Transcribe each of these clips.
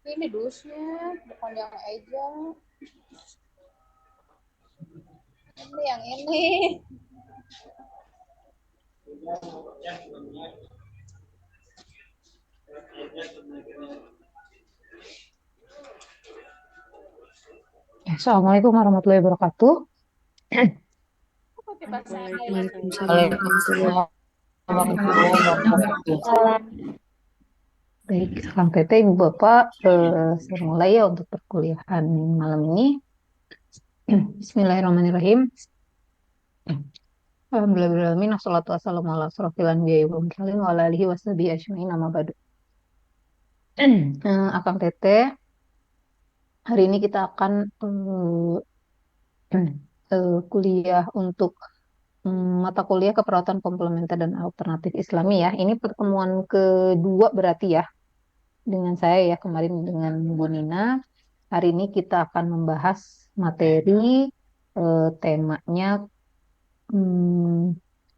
Ini dusnya, bukan yang Eja. Ini yang ini. Assalamualaikum warahmatullahi wabarakatuh. Pakai bahasa Thailand lagi. Waalaikumsalam warahmatullahi Waalaikumsalam warahmatullahi wabarakatuh. Baik, Kang Teteh, Ibu Bapak, saya mulai ya untuk perkuliahan malam ini. Bismillahirrahmanirrahim. Alhamdulillahirrahmanirrahim. Wassalatu wassalamu ala asrofil anbiya'i wal mursalin wa ala alihi washabihi ajma'in amma ba'du. Akang Teteh, hari ini kita akan kuliah untuk mata kuliah keperawatan komplementer dan alternatif Islami ya. Ini pertemuan kedua berarti ya dengan saya ya kemarin dengan Bu Nina. Hari ini kita akan membahas materi temanya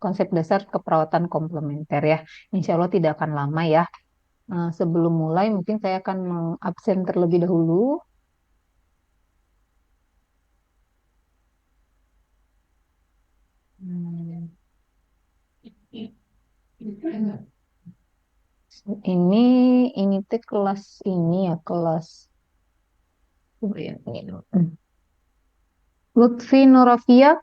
konsep dasar keperawatan komplementer ya. Insya Allah tidak akan lama ya. Sebelum mulai mungkin saya akan mengabsen terlebih dahulu. Hmm, Ini ini teh kelas ini ya kelas. Oh, ya, ini dulu. Lutfi Nurafia,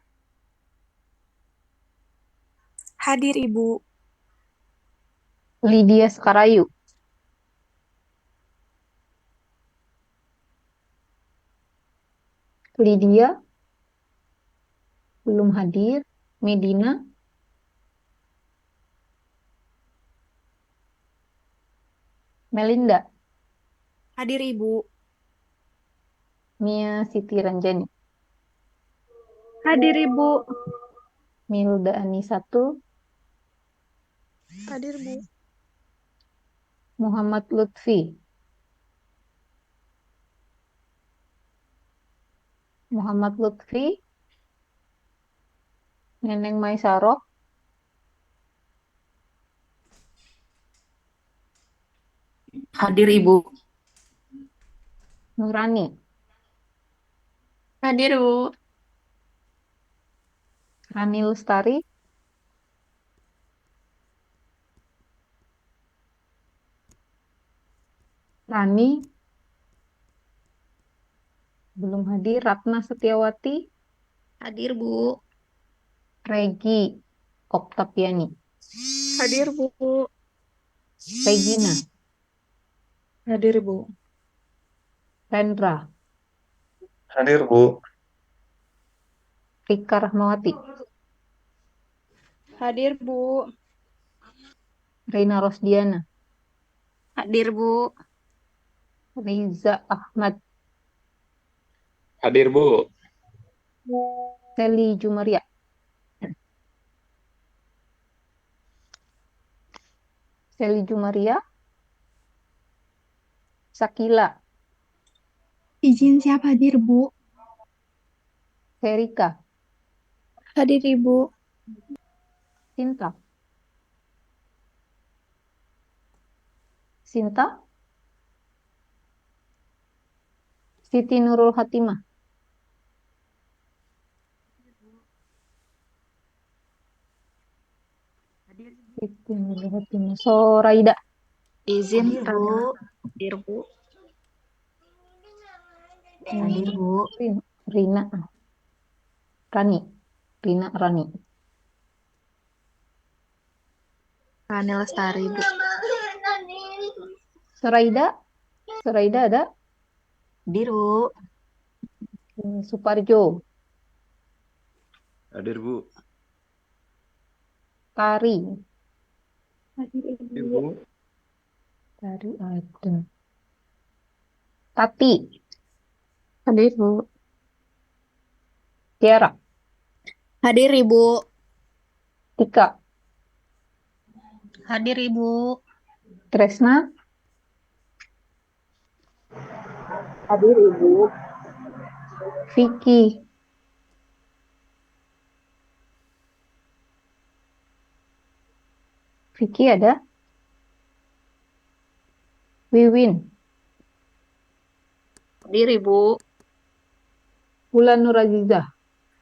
Hadir Ibu. Lydia Sekarayu, Lydia belum hadir, Medina, Melinda, Hadir Ibu. Mia Siti Ranjani, Hadir Ibu. Milda Anisatu, Hadir Bu. Muhammad Lutfi, Muhammad Lutfi, Neneng Maisaroh, Hadir Ibu. Nurani, Hadir Bu. Rani Lestari, Rani belum hadir, Ratna Setiawati, Hadir Bu. Regi Oktaviani, Hadir Bu. Regina, Hadir Bu. Rendra, Hadir, Bu. Rika Rahmawati, Hadir, Bu. Reina Rosdiana, Hadir Bu. Riza Ahmad, Hadir, Bu. Seli Jumaria, Seli Jumaria, Sakila, Izin siap hadir, Bu. Serika, Hadir Ibu. Sinta, Sinta, Siti Nurul Hatimah, Siti Nurul Hatimah, Soraida, Izin Hadir Bu. Hadir Bu. Hadir hmm, Bu. Rina, Rani, Rina Rani, Rani Lestari Bu. Soraida, Soraida ada, Hadir Bu. Suparjo, Hadir, Bu. Tari, Hadir, Hadir, Ibu. Bu. Tari ada, Tati, Hadir Bu. Tiara, Hadir Ibu. Tika, Hadir Ibu. Tresna, Hadir Ibu. Vicky, Vicky ada, Wiwin, Hadir Ibu. Wulan Nurazizah,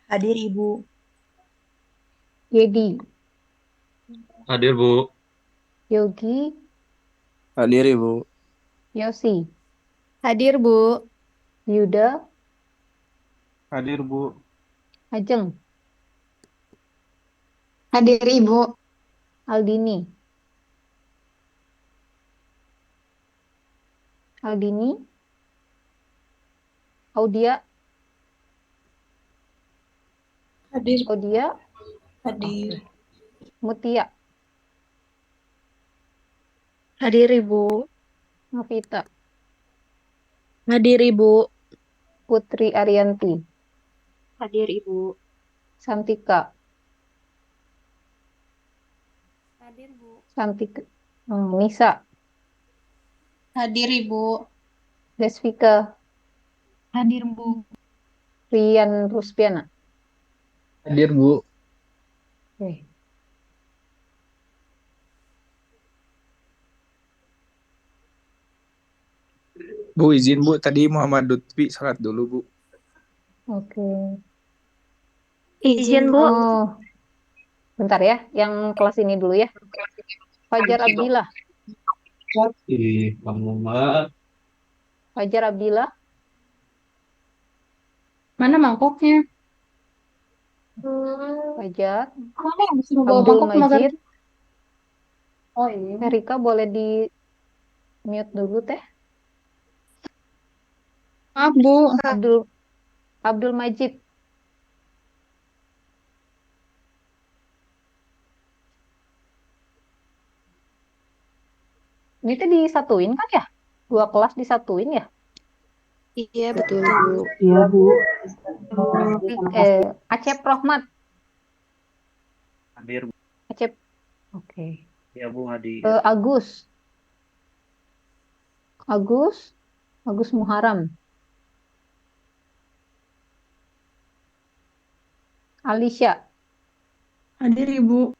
Hadir Ibu. Yedi, Hadir, Bu. Yogi, Hadir Ibu. Yosi, Hadir Bu. Yuda, Hadir Bu. Ajeng, Hadir Ibu. Aldini, Aldini, Audia, Hadir. Audia, Hadir. Mutia, Hadir Ibu. Novita, Hadir Ibu. Putri Arianti, Hadir Ibu. Santika, Hadir Bu. Santika, Nisa, Hadir Ibu. Desvika, Hadir Bu. Rian Ruspiana. Hadir Bu. Oke. Bu izin Bu, tadi Muhammad Lutfi salat dulu Bu. Oke. Izin Bu. Oh, bentar ya, yang kelas ini dulu ya. Fajar Abdillah, Kamu mah. Fajar Abdillah, Mana mangkoknya? Fajar, Mana yang disuruh bawa Abdul mangkok makan? Majid, Oh iya. Erika boleh di mute dulu teh. Maaf Bu. Abdul Abdul Majid, ini tuh disatuin kan ya? Dua kelas disatuin ya? Iya betul Bu. Iya Bu. Acep Rohmat, Hadir Bu. Acep, oke. Ya Bu hadir. Agus, Agus, Agus Muharam, Alicia, Hadir Ibu.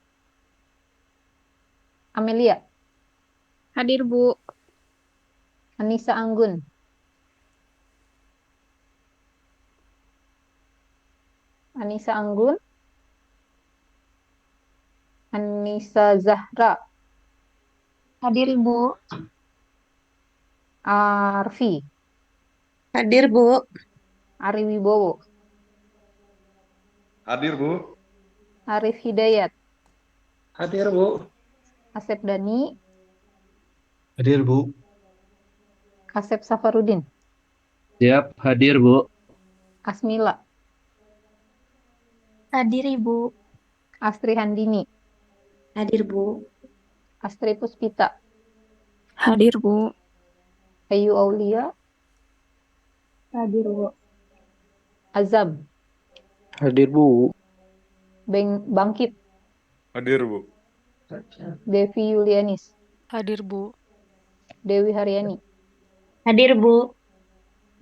Amelia, Hadir Bu. Anissa Anggun, Anissa Anggun, Anissa Zahra, Hadir Ibu. Arfi, Hadir Bu. Ari Wibowo, Hadir, Bu. Arif Hidayat, Hadir Bu. Asep Dani, Hadir Bu. Asep Safarudin, Siap hadir Bu. Asmila, Hadir Ibu. Astri Handini, Hadir Bu. Astri Puspita, Hadir Bu. Ayu Aulia, Hadir Bu. Azam, Hadir Bu. Bangkit, Hadir, Bu. Devi Yulianis, Hadir Bu. Dewi Haryani, Hadir Bu.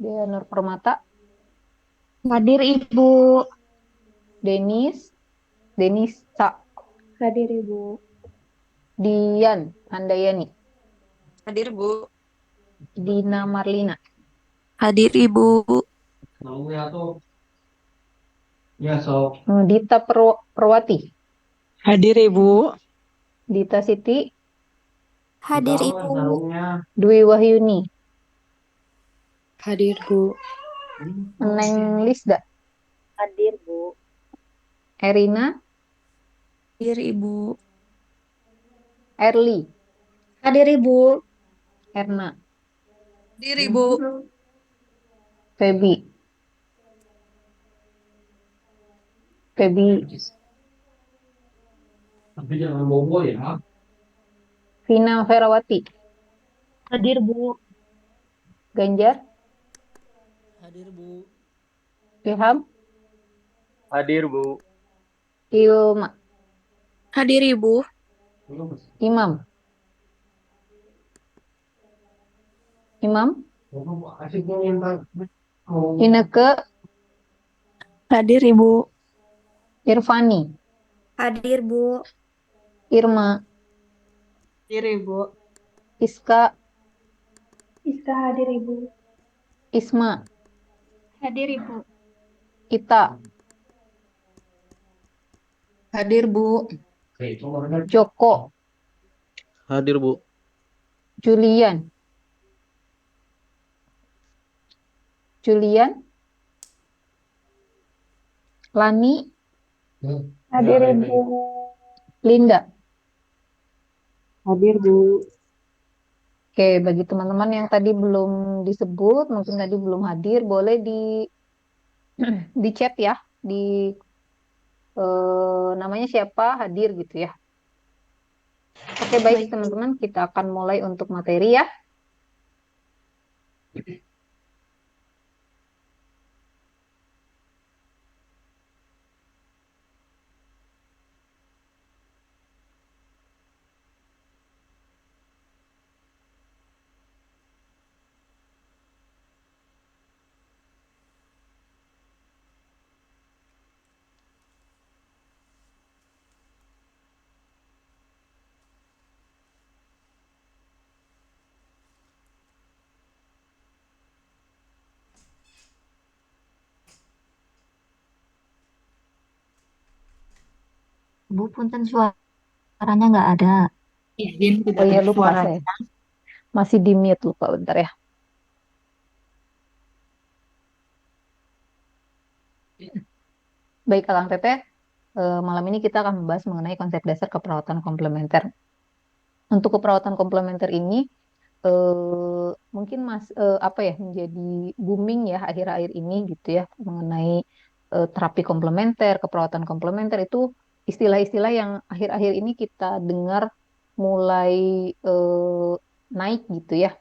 Dea Nur Permata, Hadir Ibu. Denisa, Hadir Ibu. Dian Handayani, Hadir Bu. Dina Marlina, Hadir Ibu. Ya sok. Dita Perwati, Hadir Ibu. Dita Siti, Hadir Ibu. Dwi Wahyuni, Hadir Bu. Neng Lisda, Hadir Bu. Erina, Hadir Ibu. Erli, Hadir Ibu. Erna, Hadir Ibu. Febi, Tapi jangan bobo ya. Vina Ferawati, Hadir Bu. Ganjar, Hadir Bu. Ilham, Hadir Bu. Ilma, Hadir Ibu. Imam, Ineke, Hadir Ibu. Irfani, Hadir Bu. Irma, Hadir Ibu. Iska, Iska hadir Ibu. Isma, Hadir Ibu. Ita, Hadir, Bu. Joko, Hadir, Bu. Julian, Julian, Lani, Hadir Ibu. Linda. Hadir, Bu. Oke, bagi teman-teman yang tadi belum disebut, mungkin tadi belum hadir, boleh di chat ya, di namanya siapa, hadir gitu ya. Oke, baik teman-teman, kita akan mulai untuk materi ya. Bu, punten suaranya nggak ada. Izin Oh tidak iya, ada lupa suara. saya. Masih di mute, lupa bentar ya. Baik, Akang Teteh, malam ini kita akan membahas mengenai konsep dasar keperawatan komplementer. Untuk keperawatan komplementer ini, mungkin apa ya, menjadi booming ya akhir-akhir ini gitu ya, mengenai terapi komplementer, keperawatan komplementer itu istilah-istilah yang akhir-akhir ini kita dengar mulai naik gitu ya.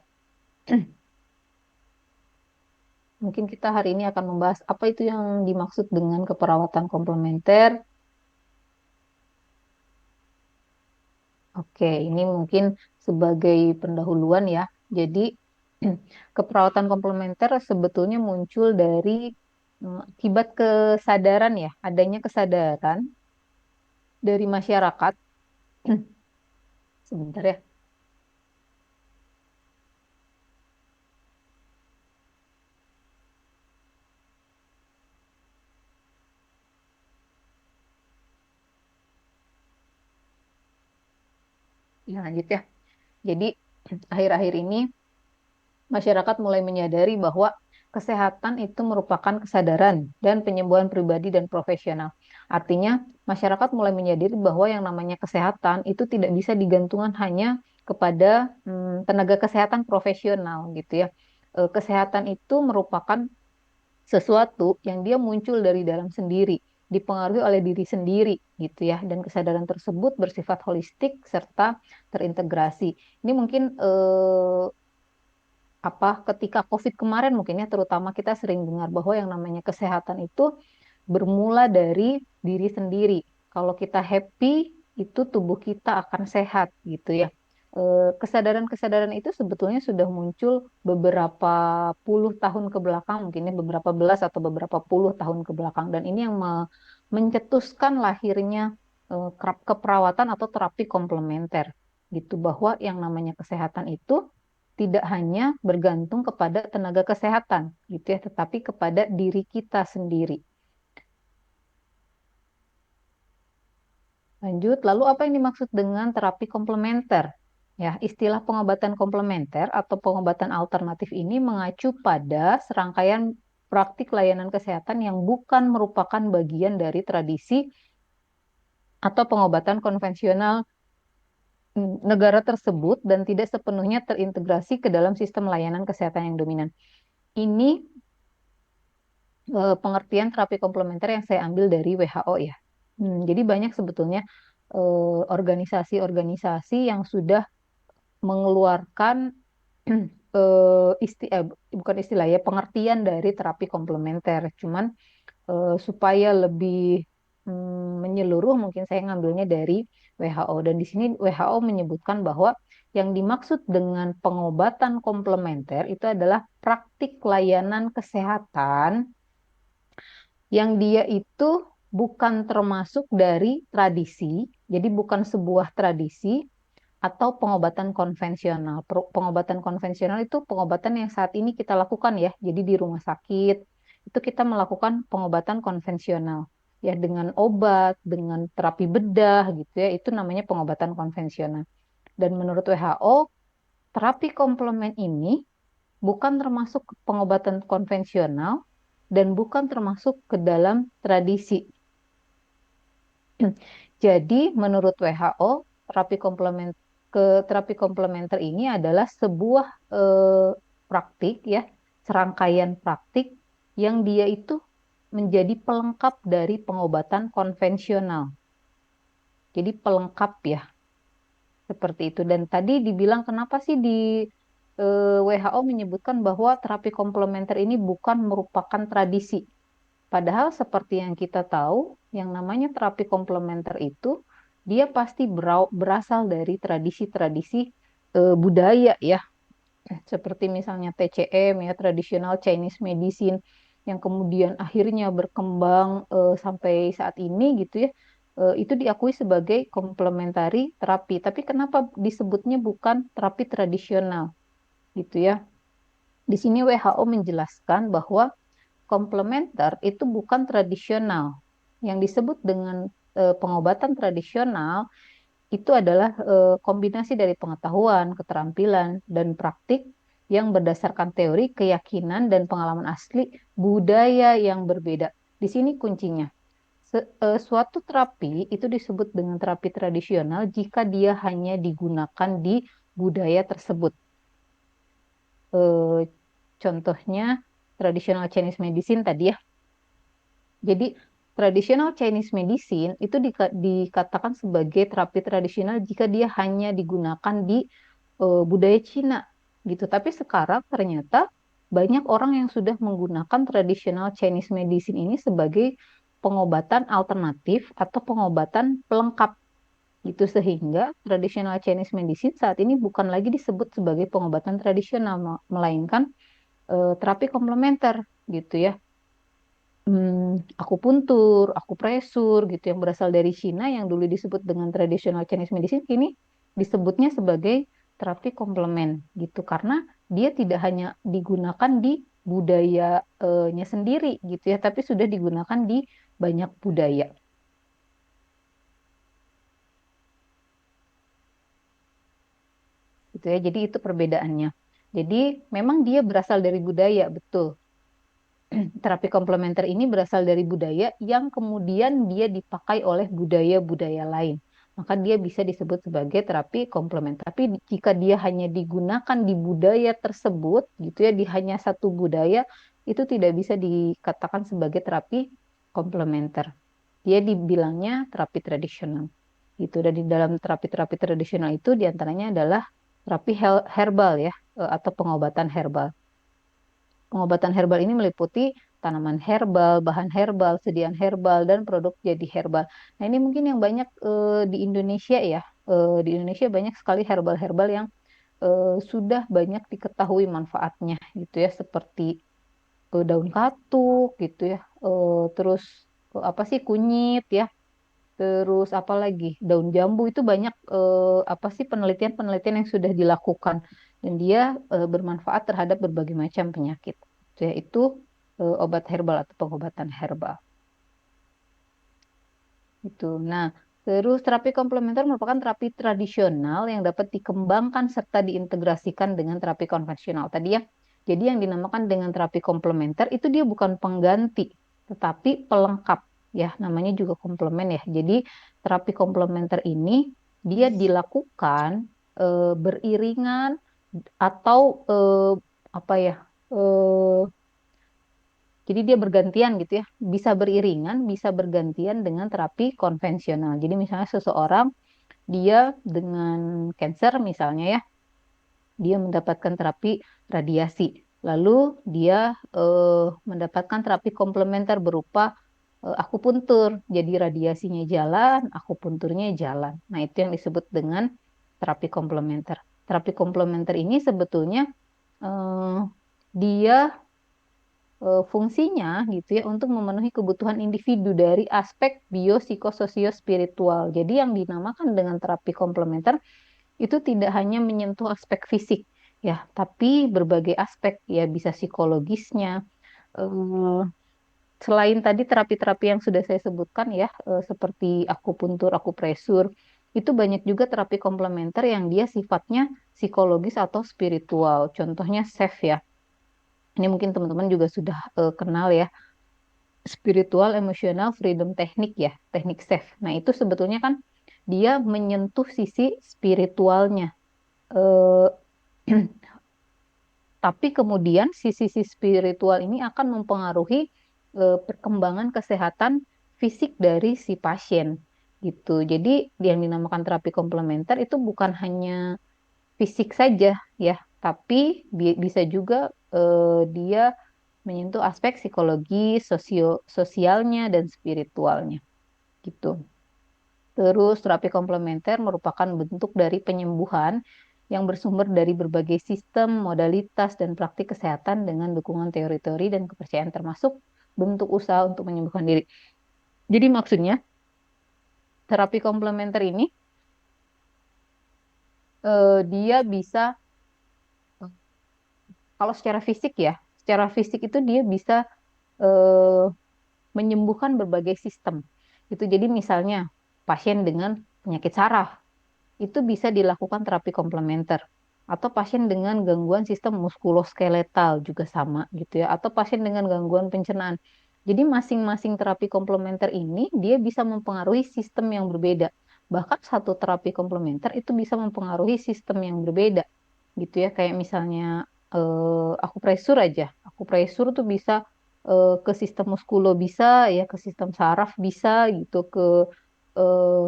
Mungkin kita hari ini akan membahas apa itu yang dimaksud dengan keperawatan komplementer. Oke, ini mungkin sebagai pendahuluan ya. Jadi, keperawatan komplementer sebetulnya muncul dari akibat kesadaran ya, adanya kesadaran dari masyarakat. Sebentar ya. Ya, lanjut ya. Jadi, akhir-akhir ini masyarakat mulai menyadari bahwa kesehatan itu merupakan kesadaran dan penyembuhan pribadi dan profesional. Artinya, masyarakat mulai menyadari bahwa yang namanya kesehatan itu tidak bisa digantungkan hanya kepada tenaga kesehatan profesional gitu ya. Kesehatan itu merupakan sesuatu yang dia muncul dari dalam sendiri, dipengaruhi oleh diri sendiri gitu ya, dan kesadaran tersebut bersifat holistik serta terintegrasi. Ini mungkin ketika COVID kemarin mungkin ya terutama kita sering dengar bahwa yang namanya kesehatan itu bermula dari diri sendiri. Kalau kita happy itu tubuh kita akan sehat gitu ya. Kesadaran-kesadaran itu sebetulnya sudah muncul beberapa puluh tahun ke belakang, mungkin ya beberapa belas atau beberapa puluh tahun ke belakang, dan ini yang mencetuskan lahirnya keperawatan atau terapi komplementer gitu, bahwa yang namanya kesehatan itu tidak hanya bergantung kepada tenaga kesehatan gitu ya, tetapi kepada diri kita sendiri. Lanjut, lalu apa yang dimaksud dengan terapi komplementer? Ya, istilah pengobatan komplementer atau pengobatan alternatif ini mengacu pada serangkaian praktik layanan kesehatan yang bukan merupakan bagian dari tradisi atau pengobatan konvensional negara tersebut dan tidak sepenuhnya terintegrasi ke dalam sistem layanan kesehatan yang dominan. Ini pengertian terapi komplementer yang saya ambil dari WHO ya. Jadi banyak sebetulnya organisasi-organisasi yang sudah mengeluarkan bukan istilah ya, pengertian dari terapi komplementer. Cuman supaya lebih menyeluruh, mungkin saya ngambilnya dari WHO. Dan di sini WHO menyebutkan bahwa yang dimaksud dengan pengobatan komplementer itu adalah praktik layanan kesehatan yang dia itu bukan termasuk dari tradisi, jadi bukan sebuah tradisi, atau pengobatan konvensional. Pengobatan konvensional itu pengobatan yang saat ini kita lakukan ya. Jadi di rumah sakit itu kita melakukan pengobatan konvensional ya dengan obat, dengan terapi bedah gitu ya. Itu namanya pengobatan konvensional. Dan menurut WHO, terapi komplement ini bukan termasuk pengobatan konvensional dan bukan termasuk ke dalam tradisi. Jadi menurut WHO, terapi komplementer ini adalah sebuah praktik ya, serangkaian praktik yang dia itu menjadi pelengkap dari pengobatan konvensional. Jadi pelengkap ya, seperti itu. Dan tadi dibilang kenapa sih di WHO menyebutkan bahwa terapi komplementer ini bukan merupakan tradisi. Padahal seperti yang kita tahu, yang namanya terapi komplementer itu dia pasti berasal dari tradisi-tradisi budaya ya, seperti misalnya TCM ya, traditional Chinese medicine, yang kemudian akhirnya berkembang sampai saat ini gitu ya. Itu diakui sebagai komplementari terapi. Tapi kenapa disebutnya bukan terapi tradisional gitu ya? Di sini WHO menjelaskan bahwa komplementer itu bukan tradisional. Yang disebut dengan pengobatan tradisional itu adalah kombinasi dari pengetahuan, keterampilan, dan praktik yang berdasarkan teori, keyakinan, dan pengalaman asli budaya yang berbeda. Di sini kuncinya. Suatu terapi itu disebut dengan terapi tradisional jika dia hanya digunakan di budaya tersebut. Contohnya traditional Chinese medicine tadi ya. Jadi traditional Chinese medicine itu dikatakan sebagai terapi tradisional jika dia hanya digunakan di budaya Cina gitu. Tapi sekarang ternyata banyak orang yang sudah menggunakan traditional Chinese medicine ini sebagai pengobatan alternatif atau pengobatan pelengkap gitu, sehingga traditional Chinese medicine saat ini bukan lagi disebut sebagai pengobatan tradisional melainkan terapi komplementer gitu ya. Akupuntur, akupresur gitu yang berasal dari Cina yang dulu disebut dengan traditional Chinese medicine kini disebutnya sebagai terapi komplement gitu, karena dia tidak hanya digunakan di budayanya sendiri gitu ya, tapi sudah digunakan di banyak budaya. Gitu ya. Jadi itu perbedaannya. Jadi memang dia berasal dari budaya, betul. Terapi komplementer ini berasal dari budaya yang kemudian dia dipakai oleh budaya-budaya lain. Maka dia bisa disebut sebagai terapi komplementer. Tapi jika dia hanya digunakan di budaya tersebut, gitu ya, di hanya satu budaya, itu tidak bisa dikatakan sebagai terapi komplementer. Dia dibilangnya terapi tradisional. Gitu. Dan di dalam terapi-terapi tradisional itu diantaranya adalah terapi herbal ya, atau pengobatan herbal. Pengobatan herbal ini meliputi tanaman herbal, bahan herbal, sediaan herbal, dan produk jadi herbal. Nah, ini mungkin yang banyak di Indonesia ya. Di Indonesia banyak sekali herbal-herbal yang sudah banyak diketahui manfaatnya gitu ya, seperti daun katuk gitu ya. Terus apa sih, kunyit ya. Terus apa lagi? Daun jambu itu banyak apa sih, penelitian-penelitian yang sudah dilakukan, dan dia bermanfaat terhadap berbagai macam penyakit. Yaitu obat herbal atau pengobatan herbal. Itu. Nah, terus terapi komplementer merupakan terapi tradisional yang dapat dikembangkan serta diintegrasikan dengan terapi konvensional tadi ya. Jadi yang dinamakan dengan terapi komplementer itu dia bukan pengganti, tetapi pelengkap ya, namanya juga komplement ya. Jadi terapi komplementer ini dia dilakukan beriringan atau apa ya? Jadi dia bergantian gitu ya, bisa beriringan, bisa bergantian dengan terapi konvensional. Jadi misalnya seseorang dia dengan cancer misalnya ya, dia mendapatkan terapi radiasi. Lalu dia mendapatkan terapi komplementer berupa akupuntur. Jadi radiasinya jalan, akupunturnya jalan. Nah, itu yang disebut dengan terapi komplementer. Terapi komplementer ini sebetulnya dia fungsinya gitu ya untuk memenuhi kebutuhan individu dari aspek biopsikososio spiritual. Jadi yang dinamakan dengan terapi komplementer itu tidak hanya menyentuh aspek fisik ya, tapi berbagai aspek ya, bisa psikologisnya. eh, Selain tadi terapi-terapi yang sudah saya sebutkan ya, seperti akupuntur, akupresur, itu banyak juga terapi komplementer yang dia sifatnya psikologis atau spiritual. Contohnya SEF ya. Ini mungkin teman-teman juga sudah kenal ya, spiritual emotional freedom teknik ya, teknik SEF. Nah, itu sebetulnya kan dia menyentuh sisi spiritualnya. Eh, Tapi kemudian sisi spiritual ini akan mempengaruhi perkembangan kesehatan fisik dari si pasien gitu. Jadi yang dinamakan terapi komplementer itu bukan hanya fisik saja ya, tapi bisa juga dia menyentuh aspek psikologi, sosialnya dan spiritualnya gitu. Terus terapi komplementer merupakan bentuk dari penyembuhan yang bersumber dari berbagai sistem, modalitas, dan praktik kesehatan dengan dukungan teori-teori dan kepercayaan termasuk bentuk usaha untuk menyembuhkan diri. Jadi maksudnya terapi komplementer ini dia bisa, kalau secara fisik itu dia bisa eh, menyembuhkan berbagai sistem. Itu jadi misalnya pasien dengan penyakit saraf itu bisa dilakukan terapi komplementer. Atau pasien dengan gangguan sistem muskuloskeletal juga sama gitu ya. Atau pasien dengan gangguan pencernaan. Jadi masing-masing terapi komplementer ini dia bisa mempengaruhi sistem yang berbeda. Bahkan satu terapi komplementer itu bisa mempengaruhi sistem yang berbeda gitu ya. Kayak misalnya akupresur aja. Akupresur tuh bisa ke sistem muskulo bisa ya, ke sistem saraf bisa gitu, ke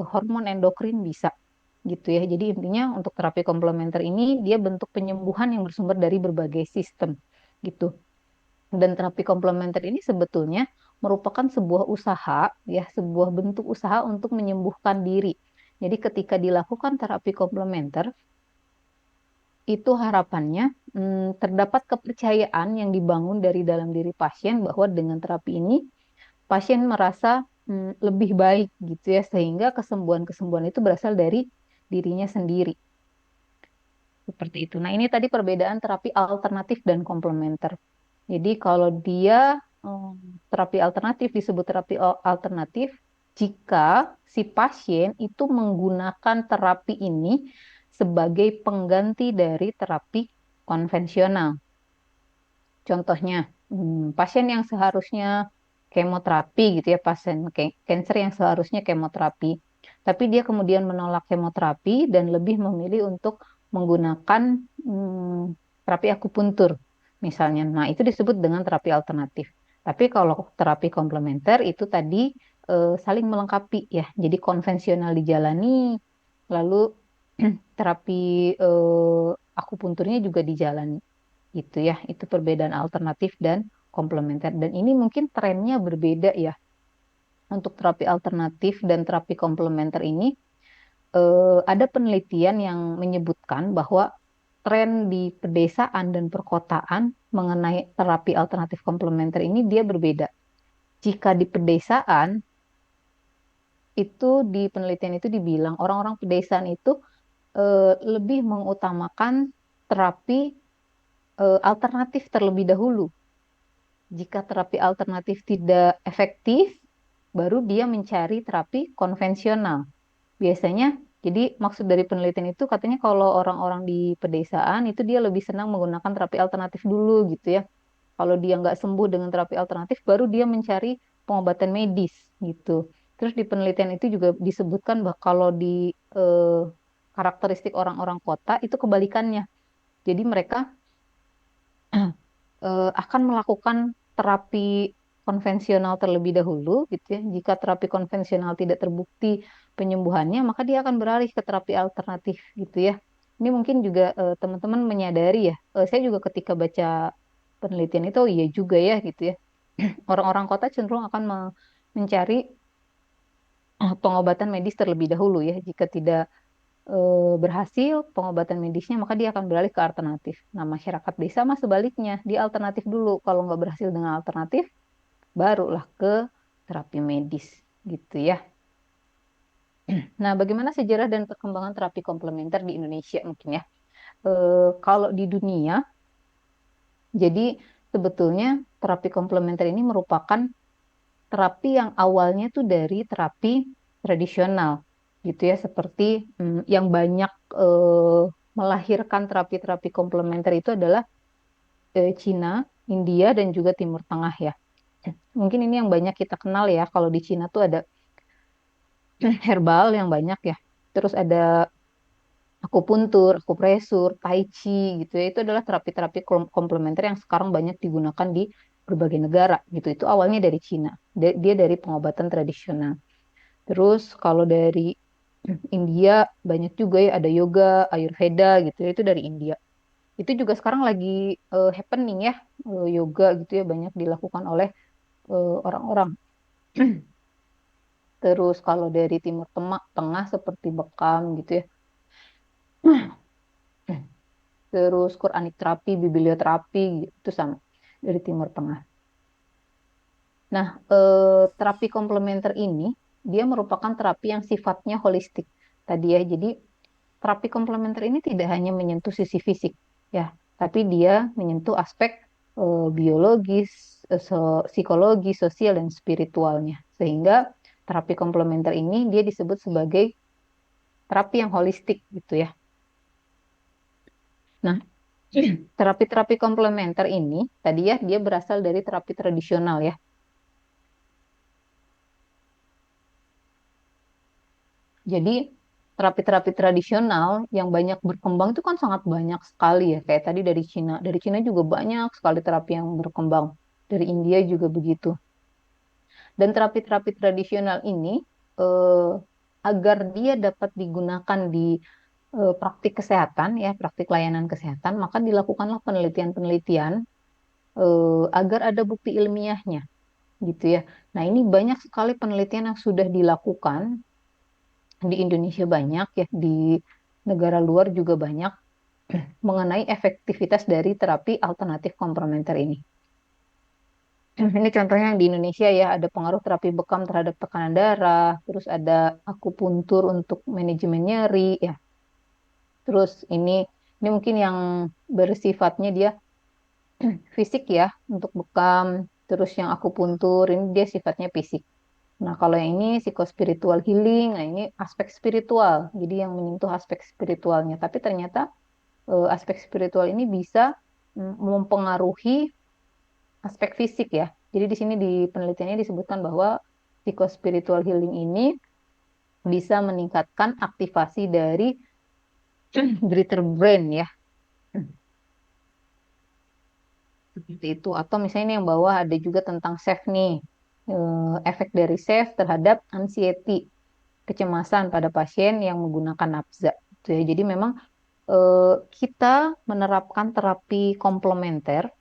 hormon endokrin bisa gitu ya. Jadi intinya untuk terapi komplementer ini dia bentuk penyembuhan yang bersumber dari berbagai sistem gitu. Dan terapi komplementer ini sebetulnya merupakan sebuah usaha ya, sebuah bentuk usaha untuk menyembuhkan diri. Jadi ketika dilakukan terapi komplementer itu harapannya terdapat kepercayaan yang dibangun dari dalam diri pasien bahwa dengan terapi ini pasien merasa lebih baik gitu ya, sehingga kesembuhan-kesembuhan itu berasal dari dirinya sendiri. Seperti itu. Nah, ini tadi perbedaan terapi alternatif dan komplementer. Jadi kalau dia terapi alternatif disebut terapi alternatif jika si pasien itu menggunakan terapi ini sebagai pengganti dari terapi konvensional. Contohnya, pasien yang seharusnya kemoterapi gitu ya, pasien kanker yang seharusnya kemoterapi, tapi dia kemudian menolak kemoterapi dan lebih memilih untuk menggunakan terapi akupuntur misalnya. Nah, itu disebut dengan terapi alternatif. Tapi kalau terapi komplementer itu tadi saling melengkapi ya. Jadi konvensional dijalani, lalu terapi akupunturnya juga dijalani gitu ya. Itu perbedaan alternatif dan komplementer. Dan ini mungkin trennya berbeda ya. Untuk terapi alternatif dan terapi komplementer ini ada penelitian yang menyebutkan bahwa tren di pedesaan dan perkotaan mengenai terapi alternatif komplementer ini dia berbeda. Jika di pedesaan itu, di penelitian itu dibilang orang-orang pedesaan itu lebih mengutamakan terapi alternatif terlebih dahulu. Jika terapi alternatif tidak efektif, baru dia mencari terapi konvensional. Biasanya, jadi maksud dari penelitian itu katanya kalau orang-orang di pedesaan itu dia lebih senang menggunakan terapi alternatif dulu gitu ya. Kalau dia nggak sembuh dengan terapi alternatif, baru dia mencari pengobatan medis gitu. Terus di penelitian itu juga disebutkan bahwa kalau di karakteristik orang-orang kota itu kebalikannya. Jadi mereka akan melakukan terapi konvensional terlebih dahulu gitu ya. Jika terapi konvensional tidak terbukti penyembuhannya, maka dia akan beralih ke terapi alternatif gitu ya. Ini mungkin juga teman-teman menyadari ya. Saya juga ketika baca penelitian itu, oh iya juga ya gitu ya. Orang-orang kota cenderung akan mencari pengobatan medis terlebih dahulu ya. Jika tidak berhasil pengobatan medisnya, maka dia akan beralih ke alternatif. Nah, masyarakat desa mah sebaliknya, dia alternatif dulu. Kalau nggak berhasil dengan alternatif, barulah ke terapi medis gitu ya. Nah, bagaimana sejarah dan perkembangan terapi komplementer di Indonesia mungkin ya? Kalau di dunia, jadi sebetulnya terapi komplementer ini merupakan terapi yang awalnya tuh dari terapi tradisional, gitu ya, seperti yang banyak melahirkan terapi-terapi komplementer itu adalah Cina, India, dan juga Timur Tengah ya. Mungkin ini yang banyak kita kenal ya. Kalau di Cina tuh ada herbal yang banyak ya. Terus ada akupuntur, akupresur, tai chi gitu ya. Itu adalah terapi-terapi komplementer yang sekarang banyak digunakan di berbagai negara gitu. Itu awalnya dari Cina. Dia dari pengobatan tradisional. Terus kalau dari India banyak juga ya, ada yoga, Ayurveda gitu ya. Itu dari India. Itu juga sekarang lagi happening ya, yoga gitu ya, banyak dilakukan oleh orang-orang. Terus kalau dari Timur Tengah seperti Bekam gitu ya. Terus Quranic terapi, biblioterapi gitu sama dari Timur Tengah. Nah, terapi komplementer ini dia merupakan terapi yang sifatnya holistik tadi ya. Jadi terapi komplementer ini tidak hanya menyentuh sisi fisik ya, tapi dia menyentuh aspek biologis, psikologi, sosial dan spiritualnya. Sehingga terapi komplementer ini dia disebut sebagai terapi yang holistik gitu ya. Nah, terapi-terapi komplementer ini tadi ya dia berasal dari terapi tradisional ya. Jadi terapi-terapi tradisional yang banyak berkembang itu kan sangat banyak sekali ya. Kayak tadi dari Cina. Dari Cina juga banyak sekali terapi yang berkembang. Dari India juga begitu. Dan terapi-terapi tradisional ini eh, agar dia dapat digunakan di praktik kesehatan ya, praktik layanan kesehatan, maka dilakukanlah penelitian-penelitian agar ada bukti ilmiahnya gitu ya. Nah, ini banyak sekali penelitian yang sudah dilakukan di Indonesia banyak ya, di negara luar juga banyak mengenai efektivitas dari terapi alternatif komplementer ini. Ini contohnya yang di Indonesia ya, ada pengaruh terapi bekam terhadap tekanan darah, terus ada akupuntur untuk manajemen nyeri ya. Terus ini mungkin yang bersifatnya dia fisik ya untuk bekam, terus yang akupuntur ini dia sifatnya fisik. Nah, kalau yang ini psikospiritual healing, nah ini aspek spiritual. Jadi yang menyentuh aspek spiritualnya. Tapi ternyata aspek spiritual ini bisa mempengaruhi aspek fisik ya. Jadi di sini di penelitiannya disebutkan bahwa psikospiritual healing ini bisa meningkatkan aktivasi dari greater brain ya. Seperti itu. Atau misalnya yang bawah ada juga tentang SAFE nih. Efek dari SAFE terhadap anxiety, kecemasan pada pasien yang menggunakan nafza. Gitu ya. Jadi memang kita menerapkan terapi komplementer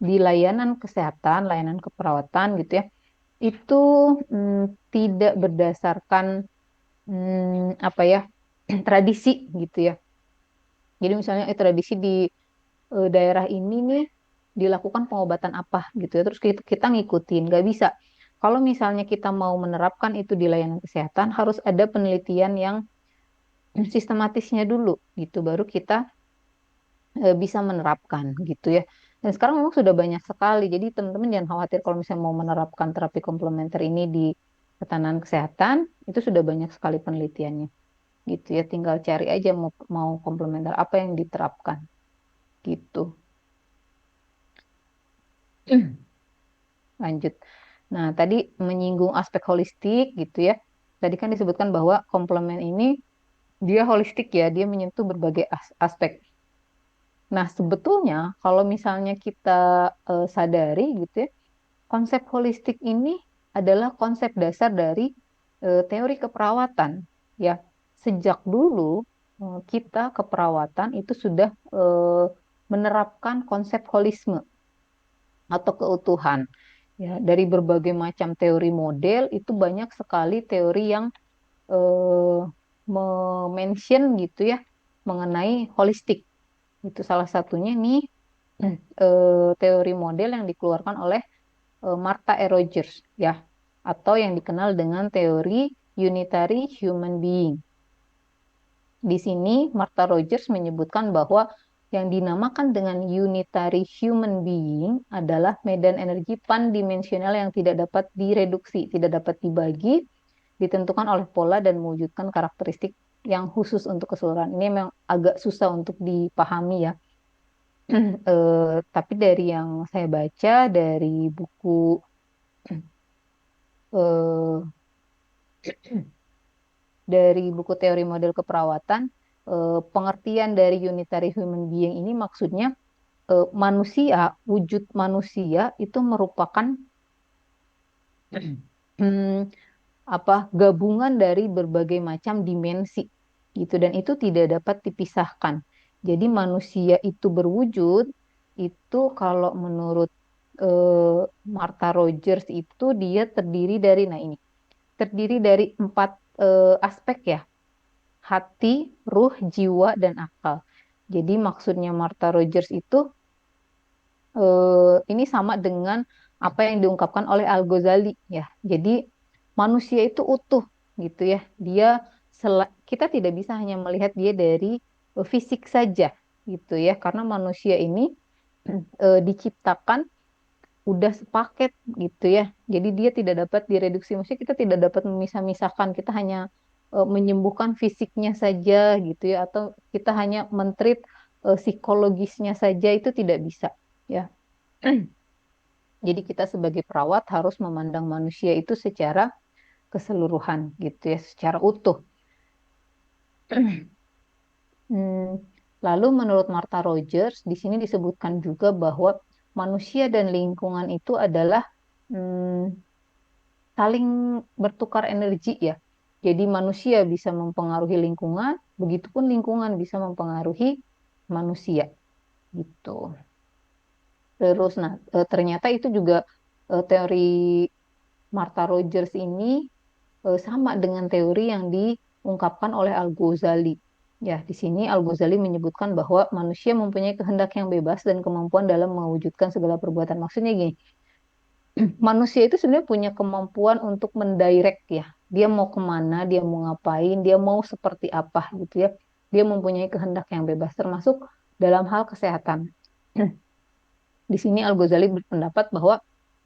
di layanan kesehatan, layanan keperawatan gitu ya, itu tidak berdasarkan apa ya tradisi gitu ya. Jadi misalnya tradisi di daerah ini nih dilakukan pengobatan apa gitu ya, terus kita ngikutin, nggak bisa. Kalau misalnya kita mau menerapkan itu di layanan kesehatan, harus ada penelitian yang sistematisnya dulu gitu, baru kita bisa menerapkan gitu ya. Dan sekarang memang sudah banyak sekali. Jadi teman-teman jangan khawatir kalau misalnya mau menerapkan terapi komplementer ini di ketahanan kesehatan, itu sudah banyak sekali penelitiannya. Gitu ya, tinggal cari aja mau komplementer apa yang diterapkan. Gitu. Lanjut. Nah, tadi menyinggung aspek holistik gitu ya. Tadi kan disebutkan bahwa komplement ini dia holistik ya, dia menyentuh berbagai aspek. Nah, sebetulnya kalau misalnya kita sadari gitu ya, konsep holistik ini adalah konsep dasar dari teori keperawatan. Ya, sejak dulu kita keperawatan itu sudah menerapkan konsep holisme atau keutuhan. Ya, dari berbagai macam teori model itu banyak sekali teori yang mention gitu ya mengenai holistik. Itu salah satunya nih teori model yang dikeluarkan oleh Martha E. Rogers ya, atau yang dikenal dengan teori unitary human being. Di sini Martha Rogers menyebutkan bahwa yang dinamakan dengan unitary human being adalah medan energi pandimensional yang tidak dapat direduksi, tidak dapat dibagi, ditentukan oleh pola dan mewujudkan karakteristik yang khusus untuk keseluruhan. Ini memang agak susah untuk dipahami ya. Tapi dari yang saya baca dari buku eh, dari buku teori model keperawatan, pengertian dari unitary human being ini maksudnya manusia, wujud manusia itu merupakan hmm, gabungan dari berbagai macam dimensi gitu, dan itu tidak dapat dipisahkan. Jadi manusia itu berwujud itu kalau menurut Martha Rogers itu dia terdiri dari, nah ini terdiri dari 4 aspek ya: hati, ruh, jiwa, dan akal. Jadi maksudnya Martha Rogers itu ini sama dengan apa yang diungkapkan oleh Al-Ghazali ya. Jadi manusia itu utuh gitu ya. Kita tidak bisa hanya melihat dia dari fisik saja gitu ya, karena manusia ini diciptakan udah sepaket gitu ya. Jadi dia tidak dapat direduksi. Maksudnya kita tidak dapat memisah-misahkan. Kita hanya menyembuhkan fisiknya saja gitu ya, atau kita hanya mentreat psikologisnya saja, itu tidak bisa ya. Jadi kita sebagai perawat harus memandang manusia itu secara keseluruhan gitu ya, secara utuh. Lalu menurut Martha Rogers di sini disebutkan juga bahwa manusia dan lingkungan itu adalah saling bertukar energi ya. Jadi manusia bisa mempengaruhi lingkungan, begitupun lingkungan bisa mempengaruhi manusia gitu. Terus ternyata itu juga teori Martha Rogers ini sama dengan teori yang diungkapkan oleh Al-Ghazali. Ya, di sini Al-Ghazali menyebutkan bahwa manusia mempunyai kehendak yang bebas dan kemampuan dalam mewujudkan segala perbuatan. Maksudnya gini, manusia itu sebenarnya punya kemampuan untuk mendirect ya. Dia mau kemana, dia mau ngapain, dia mau seperti apa gitu ya. Dia mempunyai kehendak yang bebas, termasuk dalam hal kesehatan. Di sini Al-Ghazali berpendapat bahwa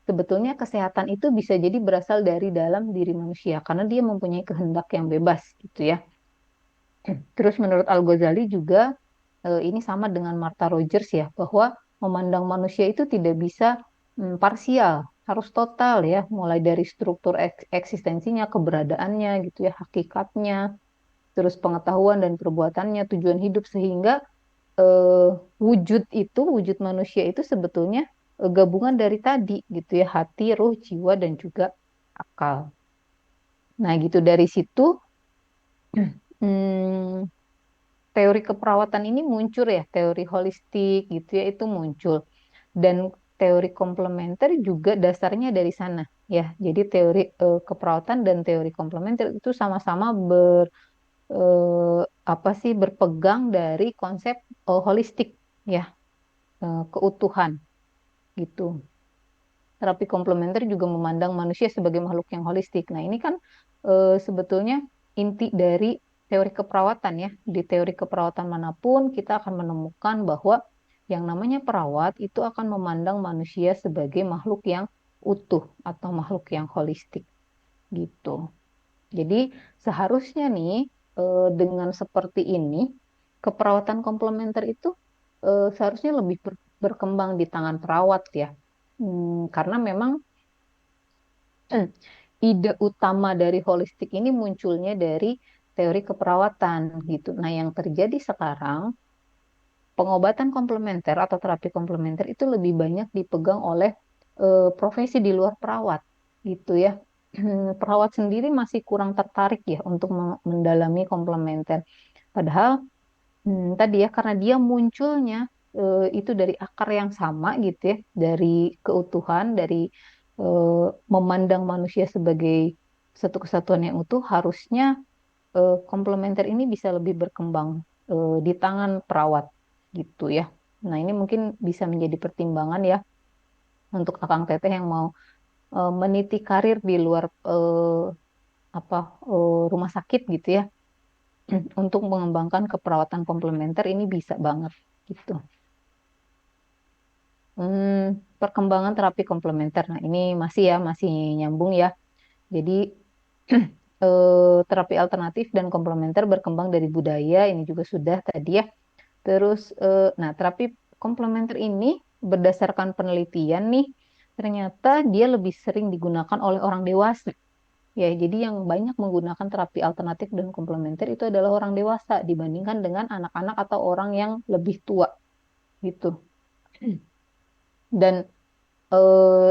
sebetulnya kesehatan itu bisa jadi berasal dari dalam diri manusia, karena dia mempunyai kehendak yang bebas gitu ya. Terus menurut Al-Ghazali juga ini sama dengan Martha Rogers ya, bahwa memandang manusia itu tidak bisa parsial, harus total ya, mulai dari struktur eksistensinya, keberadaannya gitu ya, hakikatnya, terus pengetahuan dan perbuatannya, tujuan hidup, sehingga wujud manusia itu sebetulnya gabungan dari tadi gitu ya, hati, ruh, jiwa, dan juga akal. Nah gitu, dari situ teori keperawatan ini muncul ya, teori holistik gitu ya, itu muncul. Dan teori komplementer juga dasarnya dari sana ya. Jadi teori keperawatan dan teori komplementer itu sama-sama berpegang dari konsep holistik ya, keutuhan gitu. Terapi komplementer juga memandang manusia sebagai makhluk yang holistik. Nah, ini kan sebetulnya inti dari teori keperawatan ya. Di teori keperawatan manapun kita akan menemukan bahwa yang namanya perawat itu akan memandang manusia sebagai makhluk yang utuh atau makhluk yang holistik gitu. Jadi seharusnya nih dengan seperti ini, keperawatan komplementer itu seharusnya lebih berkembang di tangan perawat ya. Karena memang ide utama dari holistik ini munculnya dari teori keperawatan gitu. Nah, yang terjadi sekarang, pengobatan komplementer atau terapi komplementer itu lebih banyak dipegang oleh profesi di luar perawat gitu ya. Perawat sendiri masih kurang tertarik ya untuk mendalami komplementer. Padahal tadi ya, karena dia munculnya itu dari akar yang sama gitu ya, dari keutuhan, dari memandang manusia sebagai satu kesatuan yang utuh, harusnya komplementer ini bisa lebih berkembang di tangan perawat gitu ya. Nah, ini mungkin bisa menjadi pertimbangan ya untuk Akang Teteh yang mau meniti karir di luar rumah sakit gitu ya untuk mengembangkan keperawatan komplementer ini bisa banget gitu. Perkembangan terapi komplementer. Nah, ini masih nyambung ya. Jadi terapi alternatif dan komplementer berkembang dari budaya, ini juga sudah tadi ya. Terus nah, terapi komplementer ini berdasarkan penelitian nih ternyata dia lebih sering digunakan oleh orang dewasa. Ya, jadi yang banyak menggunakan terapi alternatif dan komplementer itu adalah orang dewasa dibandingkan dengan anak-anak atau orang yang lebih tua gitu. Dan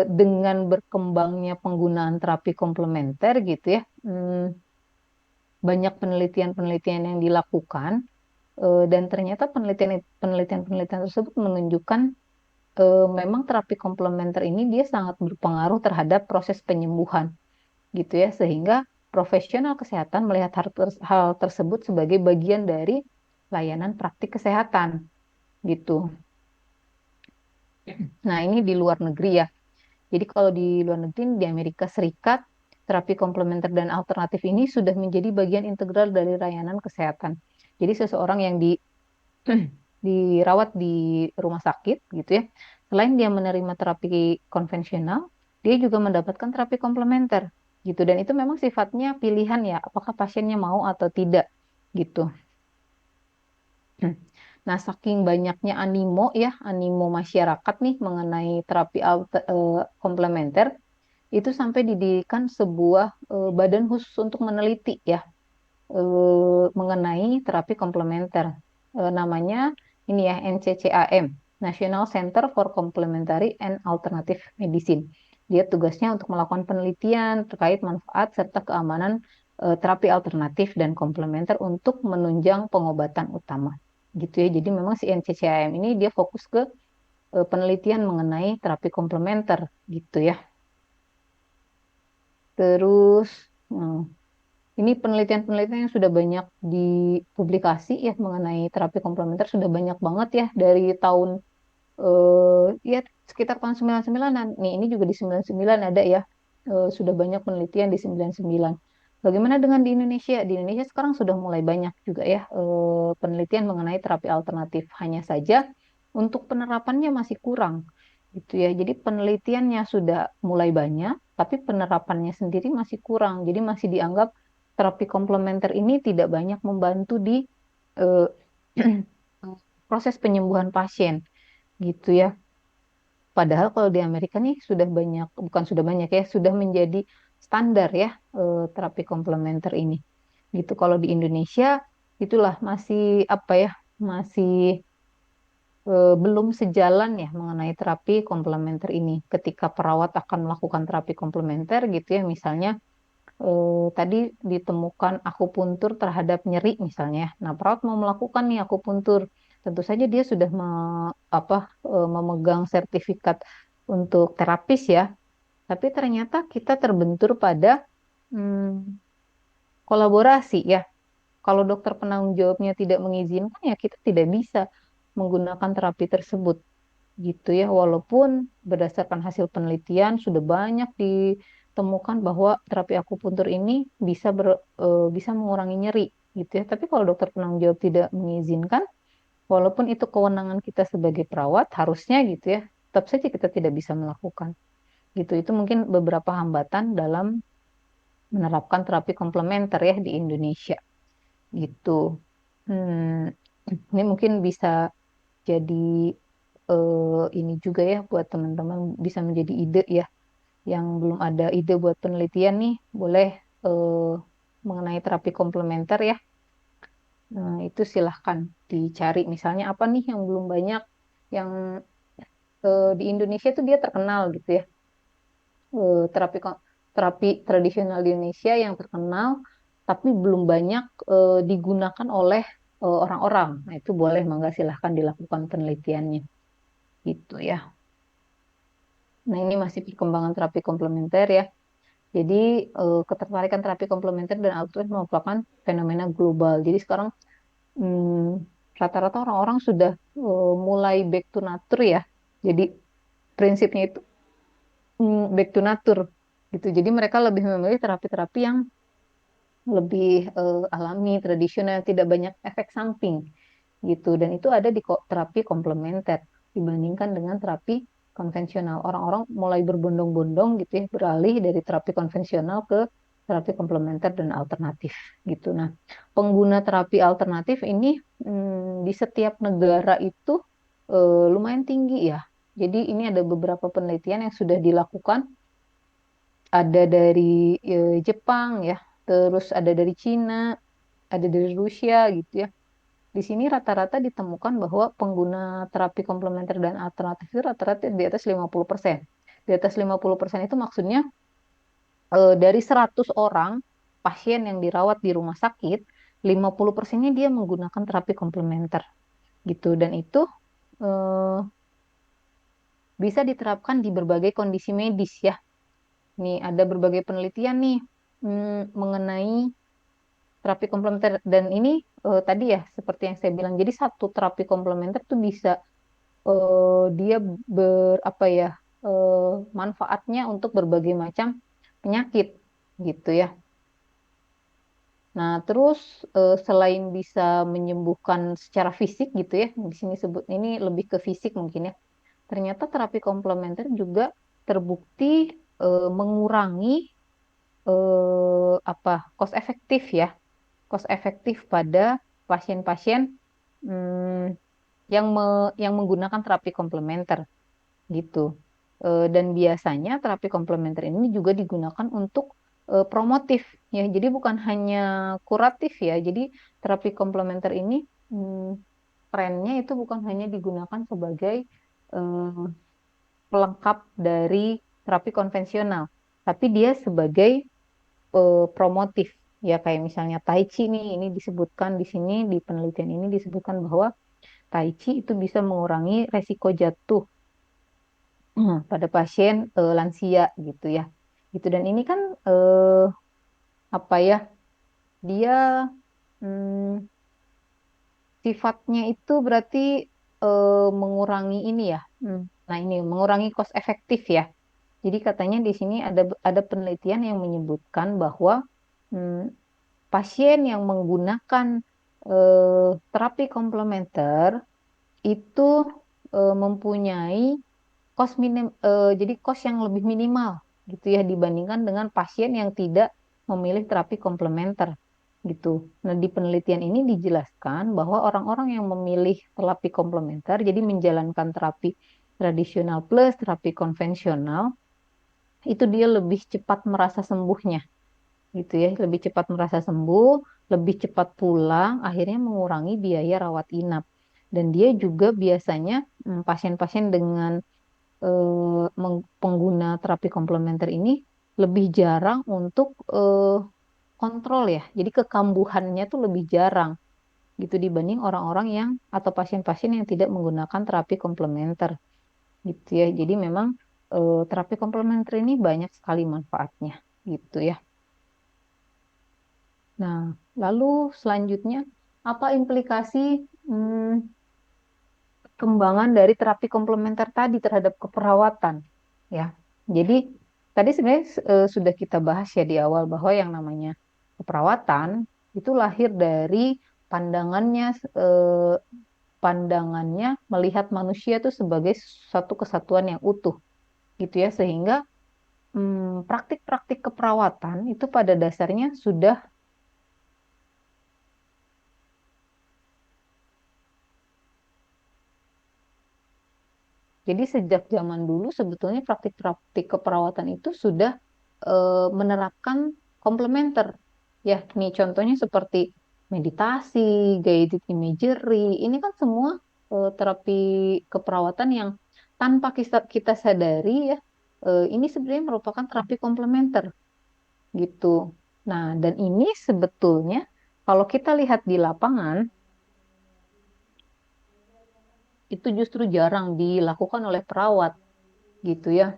dengan berkembangnya penggunaan terapi komplementer gitu ya, banyak penelitian-penelitian yang dilakukan dan ternyata penelitian-penelitian tersebut menunjukkan memang terapi komplementer ini dia sangat berpengaruh terhadap proses penyembuhan gitu ya, sehingga profesional kesehatan melihat hal tersebut sebagai bagian dari layanan praktik kesehatan gitu. Nah, ini di luar negeri ya. Jadi kalau di luar negeri, di Amerika Serikat, terapi komplementer dan alternatif ini sudah menjadi bagian integral dari layanan kesehatan. Jadi seseorang yang dirawat di rumah sakit gitu ya, selain dia menerima terapi konvensional, dia juga mendapatkan terapi komplementer gitu. Dan itu memang sifatnya pilihan ya, apakah pasiennya mau atau tidak gitu. Nah, saking banyaknya animo masyarakat nih mengenai terapi komplementer, itu sampai didirikan sebuah badan khusus untuk meneliti ya mengenai terapi komplementer. Namanya ini ya NCCAM, National Center for Complementary and Alternative Medicine. Dia tugasnya untuk melakukan penelitian terkait manfaat serta keamanan terapi alternatif dan komplementer untuk menunjang pengobatan utama. Gitu ya. Jadi memang si NCCAM ini dia fokus ke penelitian mengenai terapi komplementer gitu ya. Terus ini penelitian-penelitian yang sudah banyak dipublikasi ya mengenai terapi komplementer sudah banyak banget ya dari tahun ya sekitar tahun 99-an. Nih, ini juga di 99 ada ya. Sudah banyak penelitian di 99. Bagaimana dengan di Indonesia? Di Indonesia sekarang sudah mulai banyak juga ya penelitian mengenai terapi alternatif. Hanya saja untuk penerapannya masih kurang gitu ya. Jadi penelitiannya sudah mulai banyak, tapi penerapannya sendiri masih kurang. Jadi masih dianggap terapi komplementer ini tidak banyak membantu di eh, proses penyembuhan pasien gitu ya. Padahal kalau di Amerika nih sudah banyak, bukan sudah banyak ya, sudah menjadi standar ya terapi komplementer ini. Gitu. Kalau di Indonesia itulah masih apa ya, masih belum sejalan ya mengenai terapi komplementer ini. Ketika perawat akan melakukan terapi komplementer gitu ya, misalnya tadi ditemukan akupuntur terhadap nyeri misalnya. Nah, perawat mau melakukan nih akupuntur. Tentu saja dia sudah memegang sertifikat untuk terapis ya. Tapi ternyata kita terbentur pada hmm, kolaborasi ya. Kalau dokter penanggung jawabnya tidak mengizinkan ya kita tidak bisa menggunakan terapi tersebut gitu ya. Walaupun berdasarkan hasil penelitian sudah banyak ditemukan bahwa terapi akupuntur ini bisa mengurangi nyeri gitu ya. Tapi kalau dokter penanggung jawab tidak mengizinkan, walaupun itu kewenangan kita sebagai perawat harusnya gitu ya, tetap saja kita tidak bisa melakukan gitu. Itu mungkin beberapa hambatan dalam menerapkan terapi komplementer ya di Indonesia gitu. Hmm, ini mungkin bisa jadi ini juga ya buat teman-teman bisa menjadi ide ya. Yang belum ada ide buat penelitian nih, boleh mengenai terapi komplementer ya. Nah, itu silahkan dicari. Misalnya apa nih yang belum banyak, yang di Indonesia itu dia terkenal gitu ya. Terapi tradisional di Indonesia yang terkenal, tapi belum banyak digunakan oleh orang-orang. Nah, itu boleh, mangga silahkan dilakukan penelitiannya. Gitu ya. Nah, ini masih perkembangan terapi komplementer ya. Jadi, ketertarikan terapi komplementer dan alternatif merupakan fenomena global. Jadi sekarang rata-rata orang-orang sudah mulai back to nature ya. Jadi prinsipnya itu back to nature gitu. Jadi mereka lebih memilih terapi-terapi yang lebih alami, tradisional, tidak banyak efek samping gitu. Dan itu ada di terapi komplementer dibandingkan dengan terapi konvensional. Orang-orang mulai berbondong-bondong gitu ya, beralih dari terapi konvensional ke terapi komplementer dan alternatif gitu. Nah, pengguna terapi alternatif ini di setiap negara itu lumayan tinggi ya. Jadi ini ada beberapa penelitian yang sudah dilakukan, ada dari Jepang ya, terus ada dari Cina, ada dari Rusia gitu ya. Di sini rata-rata ditemukan bahwa pengguna terapi komplementer dan alternatif itu rata-rata di atas 50%. Di atas 50% itu maksudnya dari 100 orang pasien yang dirawat di rumah sakit, 50%-nya dia menggunakan terapi komplementer gitu. Dan itu eh, bisa diterapkan di berbagai kondisi medis ya. Nih ada berbagai penelitian nih mengenai terapi komplementer, dan ini tadi ya seperti yang saya bilang, jadi satu terapi komplementer tuh bisa dia apa ya, manfaatnya untuk berbagai macam penyakit gitu ya. Nah, terus selain bisa menyembuhkan secara fisik gitu ya, di sini sebut ini lebih ke fisik mungkin ya. Ternyata terapi komplementer juga terbukti mengurangi apa, cost efektif ya, cost efektif pada pasien-pasien hmm, yang menggunakan terapi komplementer gitu. Dan biasanya terapi komplementer ini juga digunakan untuk promotif ya. Jadi bukan hanya kuratif ya. Jadi terapi komplementer ini trennya itu bukan hanya digunakan sebagai eh, pelengkap dari terapi konvensional, tapi dia sebagai promotif ya, kayak misalnya Tai Chi nih, ini disebutkan di sini di penelitian ini disebutkan bahwa Tai Chi itu bisa mengurangi resiko jatuh pada pasien lansia gitu ya. Gitu, dan ini kan apa ya? Dia hmm, sifatnya itu berarti mengurangi ini ya. Nah, ini mengurangi cost efektif ya. Jadi katanya di sini ada penelitian yang menyebutkan bahwa hmm, pasien yang menggunakan terapi komplementer itu mempunyai jadi cost yang lebih minimal gitu ya dibandingkan dengan pasien yang tidak memilih terapi komplementer gitu. Nah, di penelitian ini dijelaskan bahwa orang-orang yang memilih terapi komplementer, jadi menjalankan terapi tradisional plus terapi konvensional, itu dia lebih cepat merasa sembuhnya gitu ya, lebih cepat merasa sembuh, lebih cepat pulang, akhirnya mengurangi biaya rawat inap. Dan dia juga biasanya pasien-pasien dengan pengguna terapi komplementer ini lebih jarang untuk kontrol ya. Jadi kekambuhannya tuh lebih jarang gitu dibanding orang-orang yang atau pasien-pasien yang tidak menggunakan terapi komplementer gitu ya. Jadi memang terapi komplementer ini banyak sekali manfaatnya gitu ya. Nah, lalu selanjutnya apa implikasi perkembangan dari terapi komplementer tadi terhadap keperawatan ya. Jadi tadi sebenarnya sudah kita bahas ya di awal bahwa yang namanya keperawatan itu lahir dari pandangannya eh, pandangannya melihat manusia itu sebagai satu kesatuan yang utuh gitu ya, sehingga praktik-praktik keperawatan itu pada dasarnya sudah jadi sejak zaman dulu sebetulnya praktik-praktik keperawatan itu sudah menerapkan komplementer. Ya, nih contohnya seperti meditasi, guided imagery, ini kan semua terapi keperawatan yang tanpa kita sadari ya, ini sebenarnya merupakan terapi komplementer gitu. Nah, dan ini sebetulnya kalau kita lihat di lapangan itu justru jarang dilakukan oleh perawat gitu ya.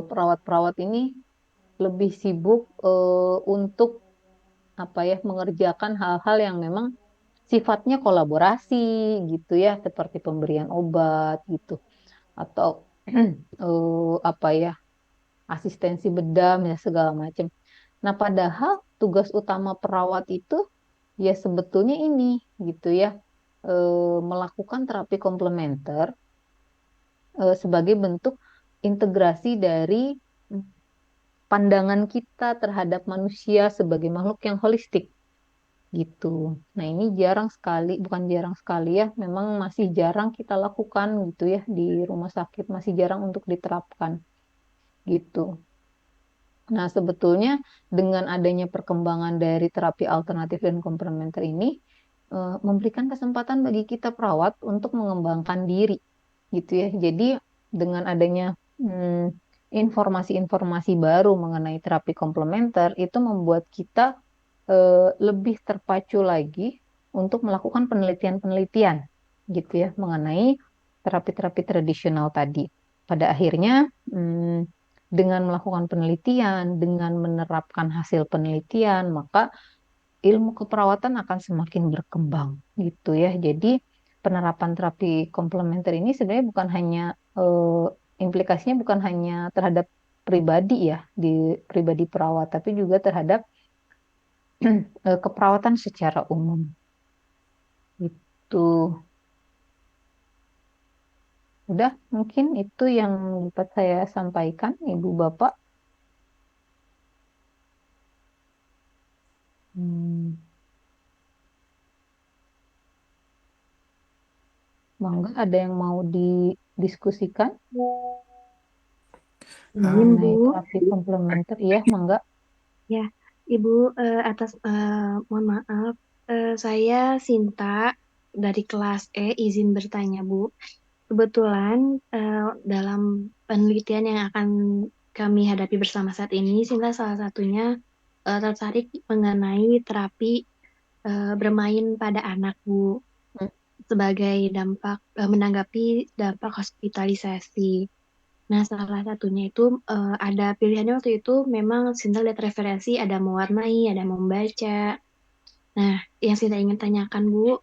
Perawat-perawat ini lebih sibuk untuk apa ya, mengerjakan hal-hal yang memang sifatnya kolaborasi gitu ya, seperti pemberian obat gitu, atau apa ya, asistensi bedam ya segala macam. Nah, padahal tugas utama perawat itu ya sebetulnya ini gitu ya, melakukan terapi komplementer sebagai bentuk integrasi dari pandangan kita terhadap manusia sebagai makhluk yang holistik gitu. Nah, ini jarang sekali, bukan jarang sekali ya, memang masih jarang kita lakukan gitu ya di rumah sakit, masih jarang untuk diterapkan gitu. Nah, sebetulnya dengan adanya perkembangan dari terapi alternatif dan komplementer ini memberikan kesempatan bagi kita perawat untuk mengembangkan diri gitu ya. Jadi dengan adanya informasi-informasi baru mengenai terapi komplementer itu membuat kita lebih terpacu lagi untuk melakukan penelitian-penelitian gitu ya mengenai terapi-terapi tradisional tadi. Pada akhirnya dengan melakukan penelitian, dengan menerapkan hasil penelitian, maka ilmu keperawatan akan semakin berkembang gitu ya. Jadi penerapan terapi komplementer ini sebenarnya bukan hanya implikasinya bukan hanya terhadap pribadi ya di pribadi perawat, tapi juga terhadap keperawatan secara umum. Itu udah mungkin itu yang dapat saya sampaikan, Ibu Bapak. Mangga ada yang mau didiskusikan Izin, mengenai Bu. terapi komplementer? Iya, Mangga. Ya, Ibu, mohon maaf, saya Sinta dari kelas E, izin bertanya, Bu. Kebetulan dalam penelitian yang akan kami hadapi bersama saat ini, Sinta salah satunya tertarik mengenai terapi bermain pada anak, Bu, sebagai dampak menanggapi dampak hospitalisasi. Nah, salah satunya itu ada pilihannya waktu itu memang Sinta lihat referensi ada mewarnai, ada membaca. Nah, yang Sinta ingin tanyakan Bu,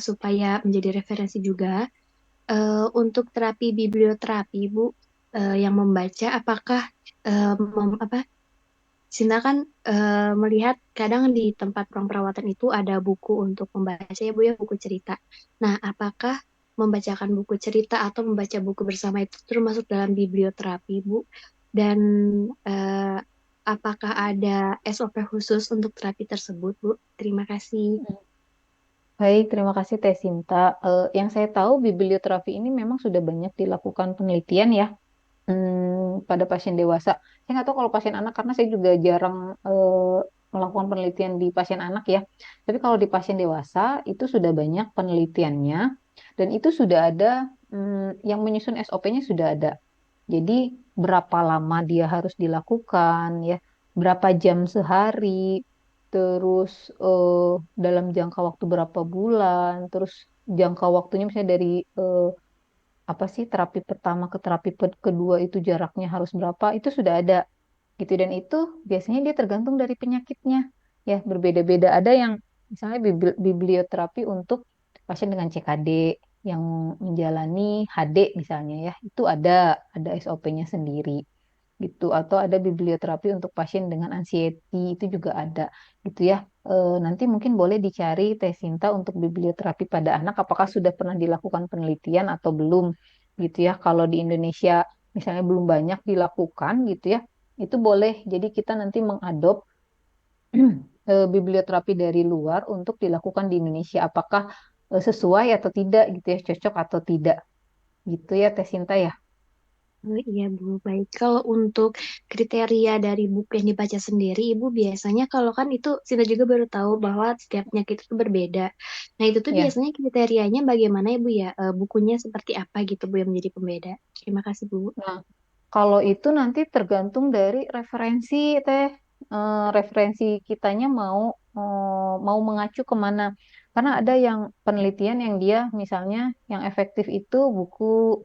supaya menjadi referensi juga, untuk terapi biblioterapi Bu, yang membaca, apakah Sinta kan melihat kadang di tempat ruang perawatan itu ada buku untuk membaca ya Bu ya, buku cerita. Nah, apakah membacakan buku cerita atau membaca buku bersama itu termasuk dalam biblioterapi Bu? Dan eh, apakah ada SOP khusus untuk terapi tersebut Bu? Terima kasih. Baik, terima kasih Teh Sinta. Yang saya tahu biblioterapi ini memang sudah banyak dilakukan penelitian ya pada pasien dewasa. Saya nggak tahu kalau pasien anak karena saya juga jarang melakukan penelitian di pasien anak ya. Tapi kalau di pasien dewasa itu sudah banyak penelitiannya dan itu sudah ada yang menyusun SOP-nya sudah ada. Jadi berapa lama dia harus dilakukan ya, berapa jam sehari, terus dalam jangka waktu berapa bulan, terus jangka waktunya misalnya dari apa sih terapi pertama ke terapi kedua itu jaraknya harus berapa, itu sudah ada gitu dan itu biasanya dia tergantung dari penyakitnya ya berbeda-beda. Ada yang misalnya biblioterapi untuk pasien dengan CKD yang menjalani HD misalnya ya itu ada SOP-nya sendiri gitu atau ada biblioterapi untuk pasien dengan anxiety itu juga ada gitu ya. Nanti mungkin boleh dicari Teh Sinta untuk biblioterapi pada anak apakah sudah pernah dilakukan penelitian atau belum gitu ya. Kalau di Indonesia misalnya belum banyak dilakukan gitu ya itu boleh jadi kita nanti mengadop biblioterapi dari luar untuk dilakukan di Indonesia apakah sesuai atau tidak gitu ya cocok atau tidak gitu ya Teh Sinta ya. Oh, iya Bu, baik. Kalau untuk kriteria dari buku yang dibaca sendiri, Ibu biasanya kalau kan itu kita juga baru tahu bahwa setiap penyakit itu berbeda. Nah, itu tuh Ya. biasanya kriterianya bagaimana ya Bu ya? Bukunya seperti apa gitu Bu yang menjadi pembeda? Terima kasih Bu. Nah, kalau itu nanti tergantung dari referensi Teh. Referensi kitanya mau mengacu kemana. Karena ada yang penelitian yang dia misalnya yang efektif itu buku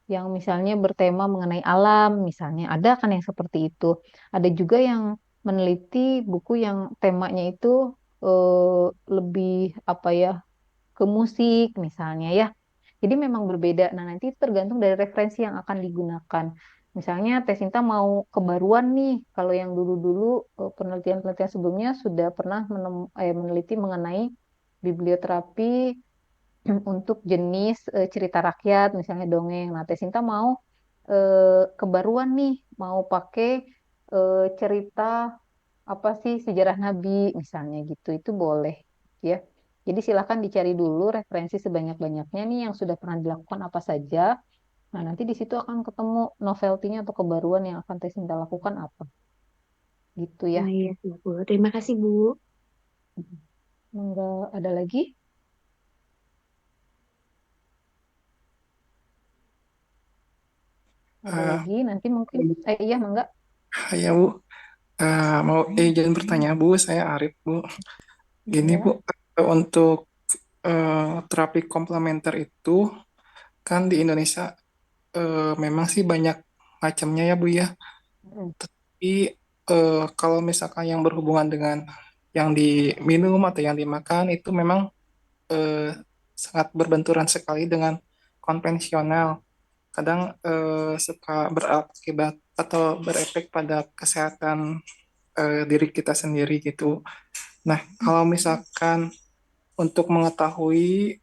yang misalnya bertema mengenai alam misalnya. Ada kan yang seperti itu. Ada juga yang meneliti buku yang temanya itu lebih apa ya ke musik misalnya ya. Jadi memang berbeda. Nah, nanti tergantung dari referensi yang akan digunakan. Misalnya Teh Sinta mau kebaruan nih, kalau yang dulu-dulu penelitian-penelitian sebelumnya sudah pernah meneliti mengenai biblioterapi untuk jenis cerita rakyat, misalnya dongeng. Nah, Teh Sinta mau kebaruan nih, mau pakai cerita apa sih sejarah Nabi misalnya gitu, itu boleh ya. Jadi silakan dicari dulu referensi sebanyak-banyaknya nih yang sudah pernah dilakukan apa saja. Nah, nanti di situ akan ketemu novelty-nya atau kebaruan yang akan Teh Sinta lakukan apa gitu ya. Nah, iya, siap, Bu. Terima kasih, Bu. Enggak ada lagi? Ada Eh, lagi nanti mungkin iya enggak. ya Bu, mau izin bertanya Bu, saya Arif Bu. Gini Bu, Ya. untuk terapi komplementer itu kan di Indonesia memang sih banyak macamnya ya Bu ya. Mm. Tapi kalau misalkan yang berhubungan dengan yang diminum atau yang dimakan itu memang eh, sangat berbenturan sekali dengan konvensional. Kadang suka berakibat atau berefek pada kesehatan diri kita sendiri gitu. Nah, kalau misalkan untuk mengetahui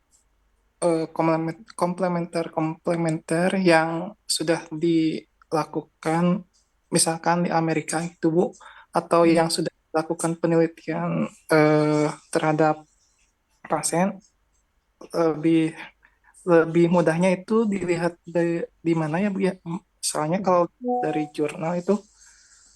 komplementer yang sudah dilakukan misalkan di Amerika itu Bu, atau Mm. yang sudah dilakukan penelitian terhadap pasien, lebih lebih mudahnya itu dilihat di mana ya Bu ya? Soalnya kalau dari jurnal itu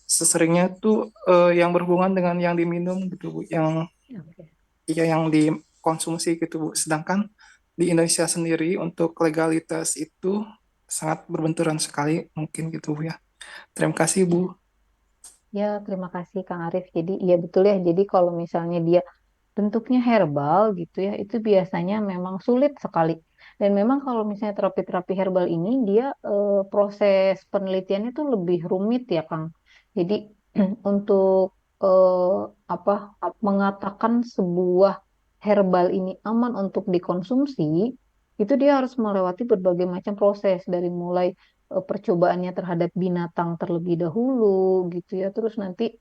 seseringnya tuh yang berhubungan dengan yang diminum gitu Bu, yang Oke. ya yang dikonsumsi gitu Bu. Sedangkan di Indonesia sendiri untuk legalitas itu sangat berbenturan sekali mungkin gitu Bu ya. Terima kasih Bu. Ya, terima kasih Kang Arif. Jadi iya betul ya. Jadi kalau misalnya dia bentuknya herbal gitu ya, itu biasanya memang sulit sekali. Dan memang kalau misalnya terapi-terapi herbal ini dia proses penelitiannya itu lebih rumit ya, Kang. Jadi untuk apa mengatakan sebuah herbal ini aman untuk dikonsumsi, itu dia harus melewati berbagai macam proses dari mulai percobaannya terhadap binatang terlebih dahulu gitu ya. Terus nanti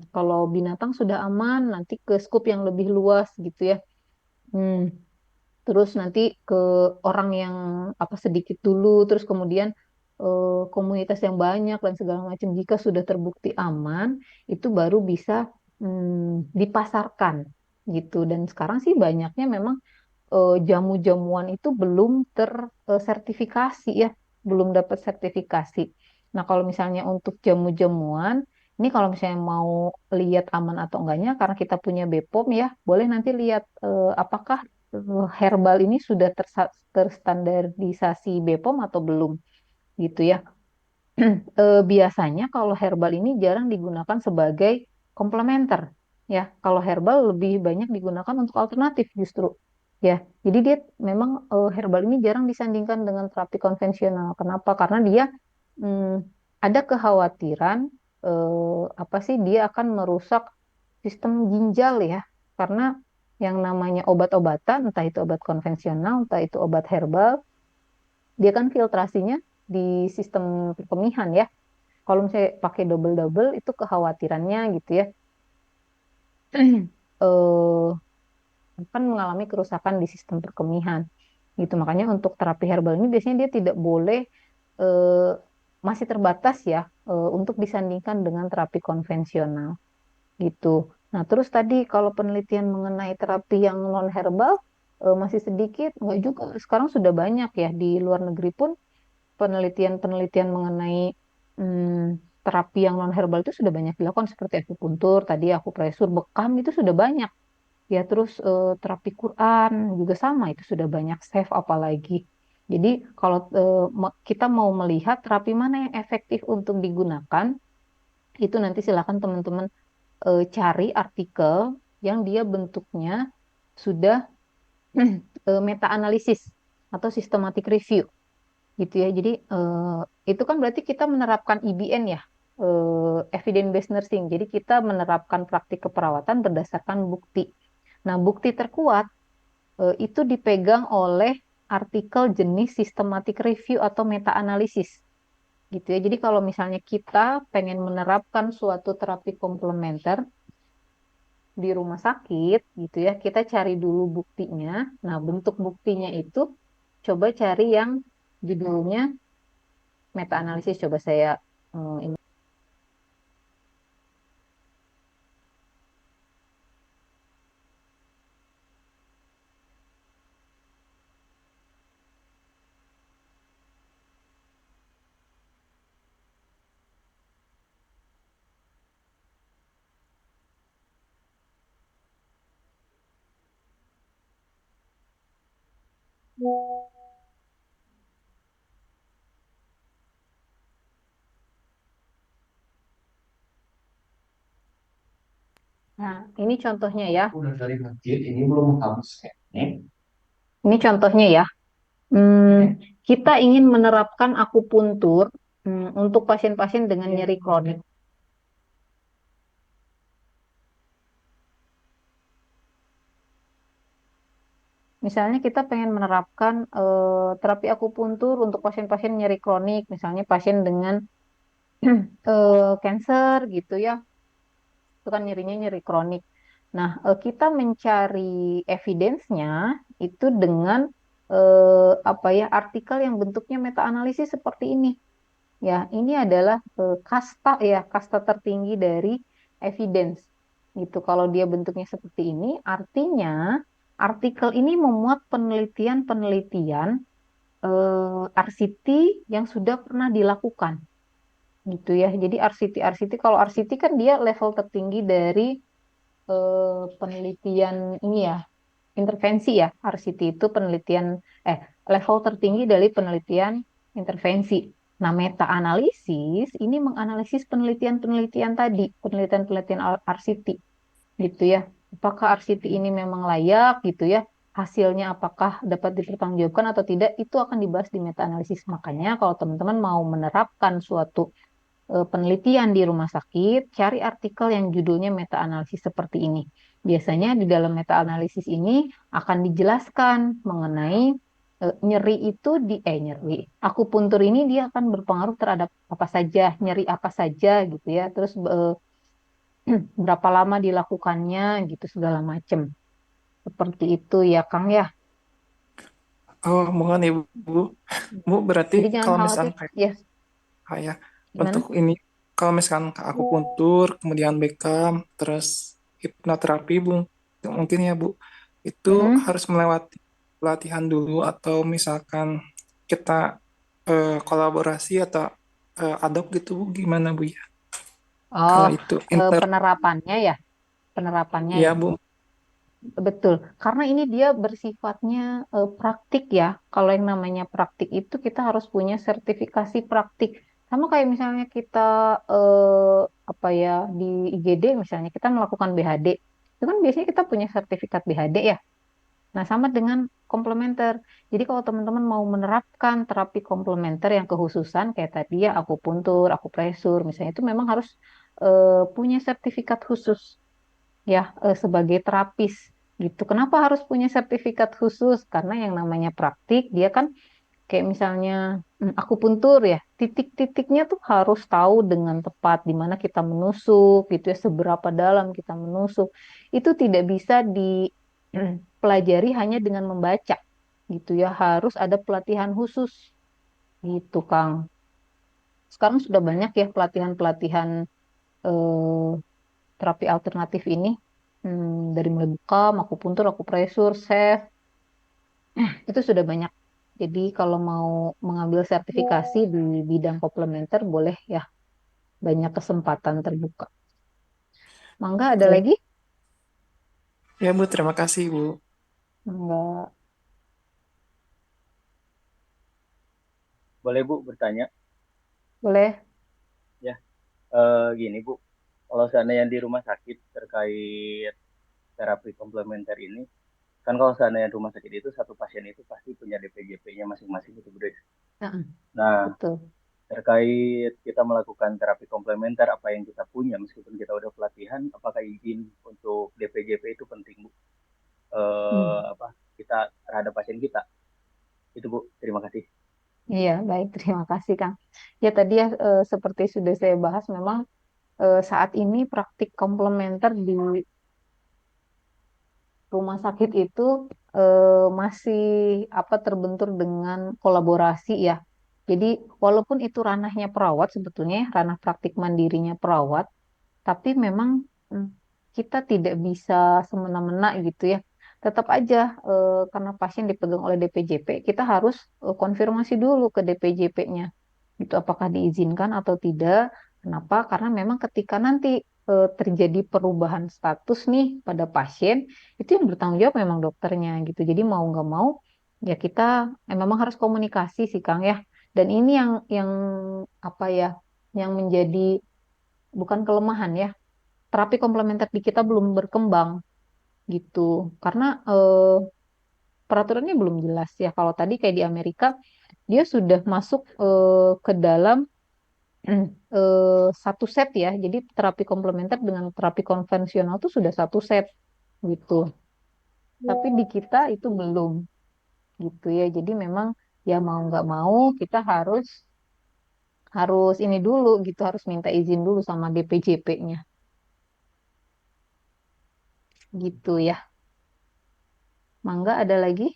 kalau binatang sudah aman, nanti ke skup yang lebih luas gitu ya. Hmm, Terus nanti ke orang yang apa sedikit dulu, terus kemudian komunitas yang banyak dan segala macam. Jika sudah terbukti aman, itu baru bisa dipasarkan gitu. Dan sekarang sih banyaknya memang jamu-jamuan itu belum tersertifikasi ya, belum dapat sertifikasi. Nah, kalau misalnya untuk jamu-jamuan, ini kalau misalnya mau lihat aman atau enggaknya, karena kita punya BPOM ya, boleh nanti lihat apakah herbal ini sudah terstandarisasi BPOM atau belum gitu ya. Biasanya kalau herbal ini jarang digunakan sebagai komplementer ya. Kalau herbal lebih banyak digunakan untuk alternatif justru ya. Jadi dia memang herbal ini jarang disandingkan dengan terapi konvensional. Kenapa? Karena dia hmm, ada kekhawatiran apa sih dia akan merusak sistem ginjal ya. Karena yang namanya obat-obatan, entah itu obat konvensional, entah itu obat herbal, dia kan filtrasinya di sistem perkemihan ya. Kalau misalnya pakai double-double itu kekhawatirannya gitu ya, eh, akan mengalami kerusakan di sistem perkemihan. Gitu. Makanya untuk terapi herbal ini biasanya dia tidak boleh eh, masih terbatas ya untuk disandingkan dengan terapi konvensional gitu. Nah, terus tadi kalau penelitian mengenai terapi yang non herbal masih sedikit, enggak juga. Sekarang sudah banyak ya di luar negeri pun penelitian-penelitian mengenai terapi yang non herbal itu sudah banyak dilakukan seperti akupuntur, tadi akupresur, bekam itu sudah banyak. Ya terus terapi Quran juga sama itu sudah banyak safe apalagi. Jadi kalau kita mau melihat terapi mana yang efektif untuk digunakan, itu nanti silakan teman-teman cari artikel yang dia bentuknya sudah meta-analisis atau systematic review gitu ya. Jadi itu kan berarti kita menerapkan EBN ya, evidence based nursing. Jadi kita menerapkan praktik keperawatan berdasarkan bukti. Nah, bukti terkuat itu dipegang oleh artikel jenis systematic review atau meta-analisis gitu ya. Jadi kalau misalnya kita pengen menerapkan suatu terapi komplementer di rumah sakit gitu ya, kita cari dulu buktinya. Nah, bentuk buktinya itu coba cari yang judulnya meta analisis. Coba saya ini. Nah, ini contohnya ya. Udah dari masjid ini belum kamu scan. Ini contohnya ya. Kita ingin menerapkan akupuntur untuk pasien-pasien dengan nyeri kronik. Misalnya kita pengen menerapkan terapi akupuntur untuk pasien-pasien nyeri kronik, misalnya pasien dengan cancer gitu ya, itu kan nyerinya nyeri kronik. Nah, kita mencari evidence-nya itu dengan apa ya artikel yang bentuknya meta analisis seperti ini. Ya, ini adalah kasta tertinggi dari evidence. Gitu. Kalau dia bentuknya seperti ini, artinya artikel ini memuat penelitian-penelitian RCT yang sudah pernah dilakukan. Gitu ya. Jadi RCT kalau RCT kan dia level tertinggi dari penelitian ini ya, intervensi ya. RCT itu level tertinggi dari penelitian intervensi. Nah, meta analisis ini menganalisis penelitian-penelitian tadi, penelitian-penelitian RCT gitu ya. Apakah RCT ini memang layak gitu ya? Hasilnya apakah dapat dipertanggungjawabkan atau tidak? Itu akan dibahas di meta analisis. Makanya kalau teman-teman mau menerapkan suatu penelitian di rumah sakit, cari artikel yang judulnya meta analisis seperti ini. Biasanya di dalam meta analisis ini akan dijelaskan mengenai nyeri. Akupuntur ini dia akan berpengaruh terhadap apa saja, nyeri apa saja gitu ya. Terus berapa lama dilakukannya gitu segala macam. Seperti itu ya Kang ya. Oh, mohon Ibu. Bu, berarti Jadi jangan kalau khawatir misalnya ya. kayak Gimana? untuk ini, kalau misalkan ke akupuntur, kemudian Beckham, terus hipnoterapi, Bu, mungkin ya Bu, itu Mm-mm. harus melewati pelatihan dulu atau misalkan kita kolaborasi atau adopt gitu Bu, gimana Bu ya? Oh, Kalau itu inter, penerapannya ya, penerapannya ya ya. Bu. Betul, karena ini dia bersifatnya praktik ya. Kalau yang namanya praktik itu kita harus punya sertifikasi praktik. Sama kayak misalnya kita apa ya di IGD misalnya kita melakukan BHD, itu kan biasanya kita punya sertifikat BHD ya. Nah, sama dengan komplementer. Jadi kalau teman-teman mau menerapkan terapi komplementer yang kekhususan kayak tadi ya akupuntur, akupresur, misalnya itu memang harus punya sertifikat khusus ya sebagai terapis gitu. Kenapa harus punya sertifikat khusus? Karena yang namanya praktik dia kan kayak misalnya akupuntur ya, titik-titiknya tuh harus tahu dengan tepat di mana kita menusuk gitu ya, seberapa dalam kita menusuk. Itu tidak bisa dipelajari hanya dengan membaca gitu ya, harus ada pelatihan khusus gitu, Kang. Sekarang sudah banyak ya pelatihan-pelatihan eh, terapi alternatif ini dari mulai bekam, akupuntur, akupresur, chef, itu sudah banyak. Jadi kalau mau mengambil sertifikasi di bidang komplementer boleh ya, banyak kesempatan terbuka. Mangga ada lagi? Ya Bu, terima kasih Bu. Enggak. Boleh Bu bertanya? Boleh. Ya, gini Bu, kalau seandainya di rumah sakit terkait terapi komplementer ini, kan kalau seandainya rumah sakit itu satu pasien itu pasti punya DPJP-nya masing-masing gitu Bu. Heeh, Nah, betul. terkait kita melakukan terapi komplementer apa yang kita punya meskipun kita udah pelatihan, apakah izin untuk DPJP itu penting Bu? Hmm. Apa kita terhadap pasien kita? Itu Bu, terima kasih. Iya, baik. Terima kasih, Kang. Ya, tadi ya seperti sudah saya bahas, memang saat ini praktik komplementer di rumah sakit itu masih apa terbentur dengan kolaborasi ya. Jadi walaupun itu ranahnya perawat sebetulnya, ya, ranah praktik mandirinya perawat, tapi memang mm, kita tidak bisa semena-mena gitu ya. Tetap aja karena pasien dipegang oleh DPJP, kita harus konfirmasi dulu ke DPJP-nya. Itu apakah diizinkan atau tidak. Kenapa? Karena memang ketika nanti terjadi perubahan status nih pada pasien, itu yang bertanggung jawab memang dokternya gitu. Jadi mau nggak mau ya kita memang harus komunikasi sih Kang ya. Dan ini yang apa ya, yang menjadi bukan kelemahan ya. Terapi komplementer di kita belum berkembang gitu. Karena peraturannya belum jelas ya. Kalau tadi kayak di Amerika, dia sudah masuk ke dalam satu set ya. Jadi terapi komplementer dengan terapi konvensional tuh sudah satu set gitu. Tapi di kita itu belum gitu ya. Jadi memang ya mau nggak mau kita harus harus ini dulu gitu, harus minta izin dulu sama DPJP-nya gitu ya. Mangga ada lagi?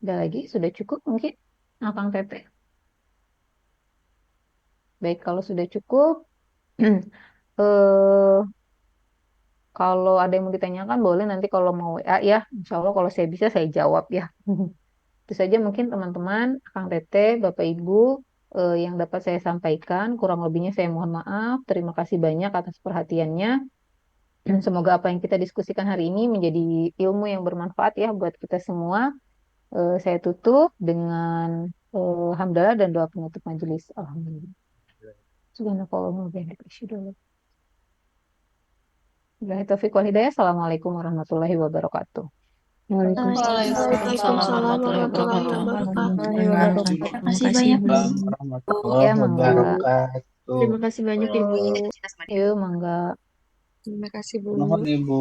Ada lagi? Sudah cukup mungkin? Akang Teteh. Baik, kalau sudah cukup, eh, kalau ada yang mau ditanyakan boleh nanti kalau mau WA ya. Insya Allah kalau saya bisa saya jawab ya. Itu saja mungkin teman-teman, Kang Teteh, Bapak Ibu yang dapat saya sampaikan. Kurang lebihnya saya mohon maaf. Terima kasih banyak atas perhatiannya. Semoga apa yang kita diskusikan hari ini menjadi ilmu yang bermanfaat ya buat kita semua. Saya tutup dengan hamdalah dan doa penutup majelis. Alhamdulillah. Subhanakallahumma wa bihamdika asyhadu an la ilaha illa anta Billahi taufiq wal hidayah. Assalamualaikum warahmatullahi wabarakatuh. Waalaikumsalam warahmatullahi warahmatullahi wabarakatuh. wabarakatuh. Terima kasih banyak, Bu. Ya, Warahmatullahi mangga. wabarakatuh. Terima kasih banyak, Ibu. Yuk, mangga. Terima kasih, Bu. Mohon Ibu.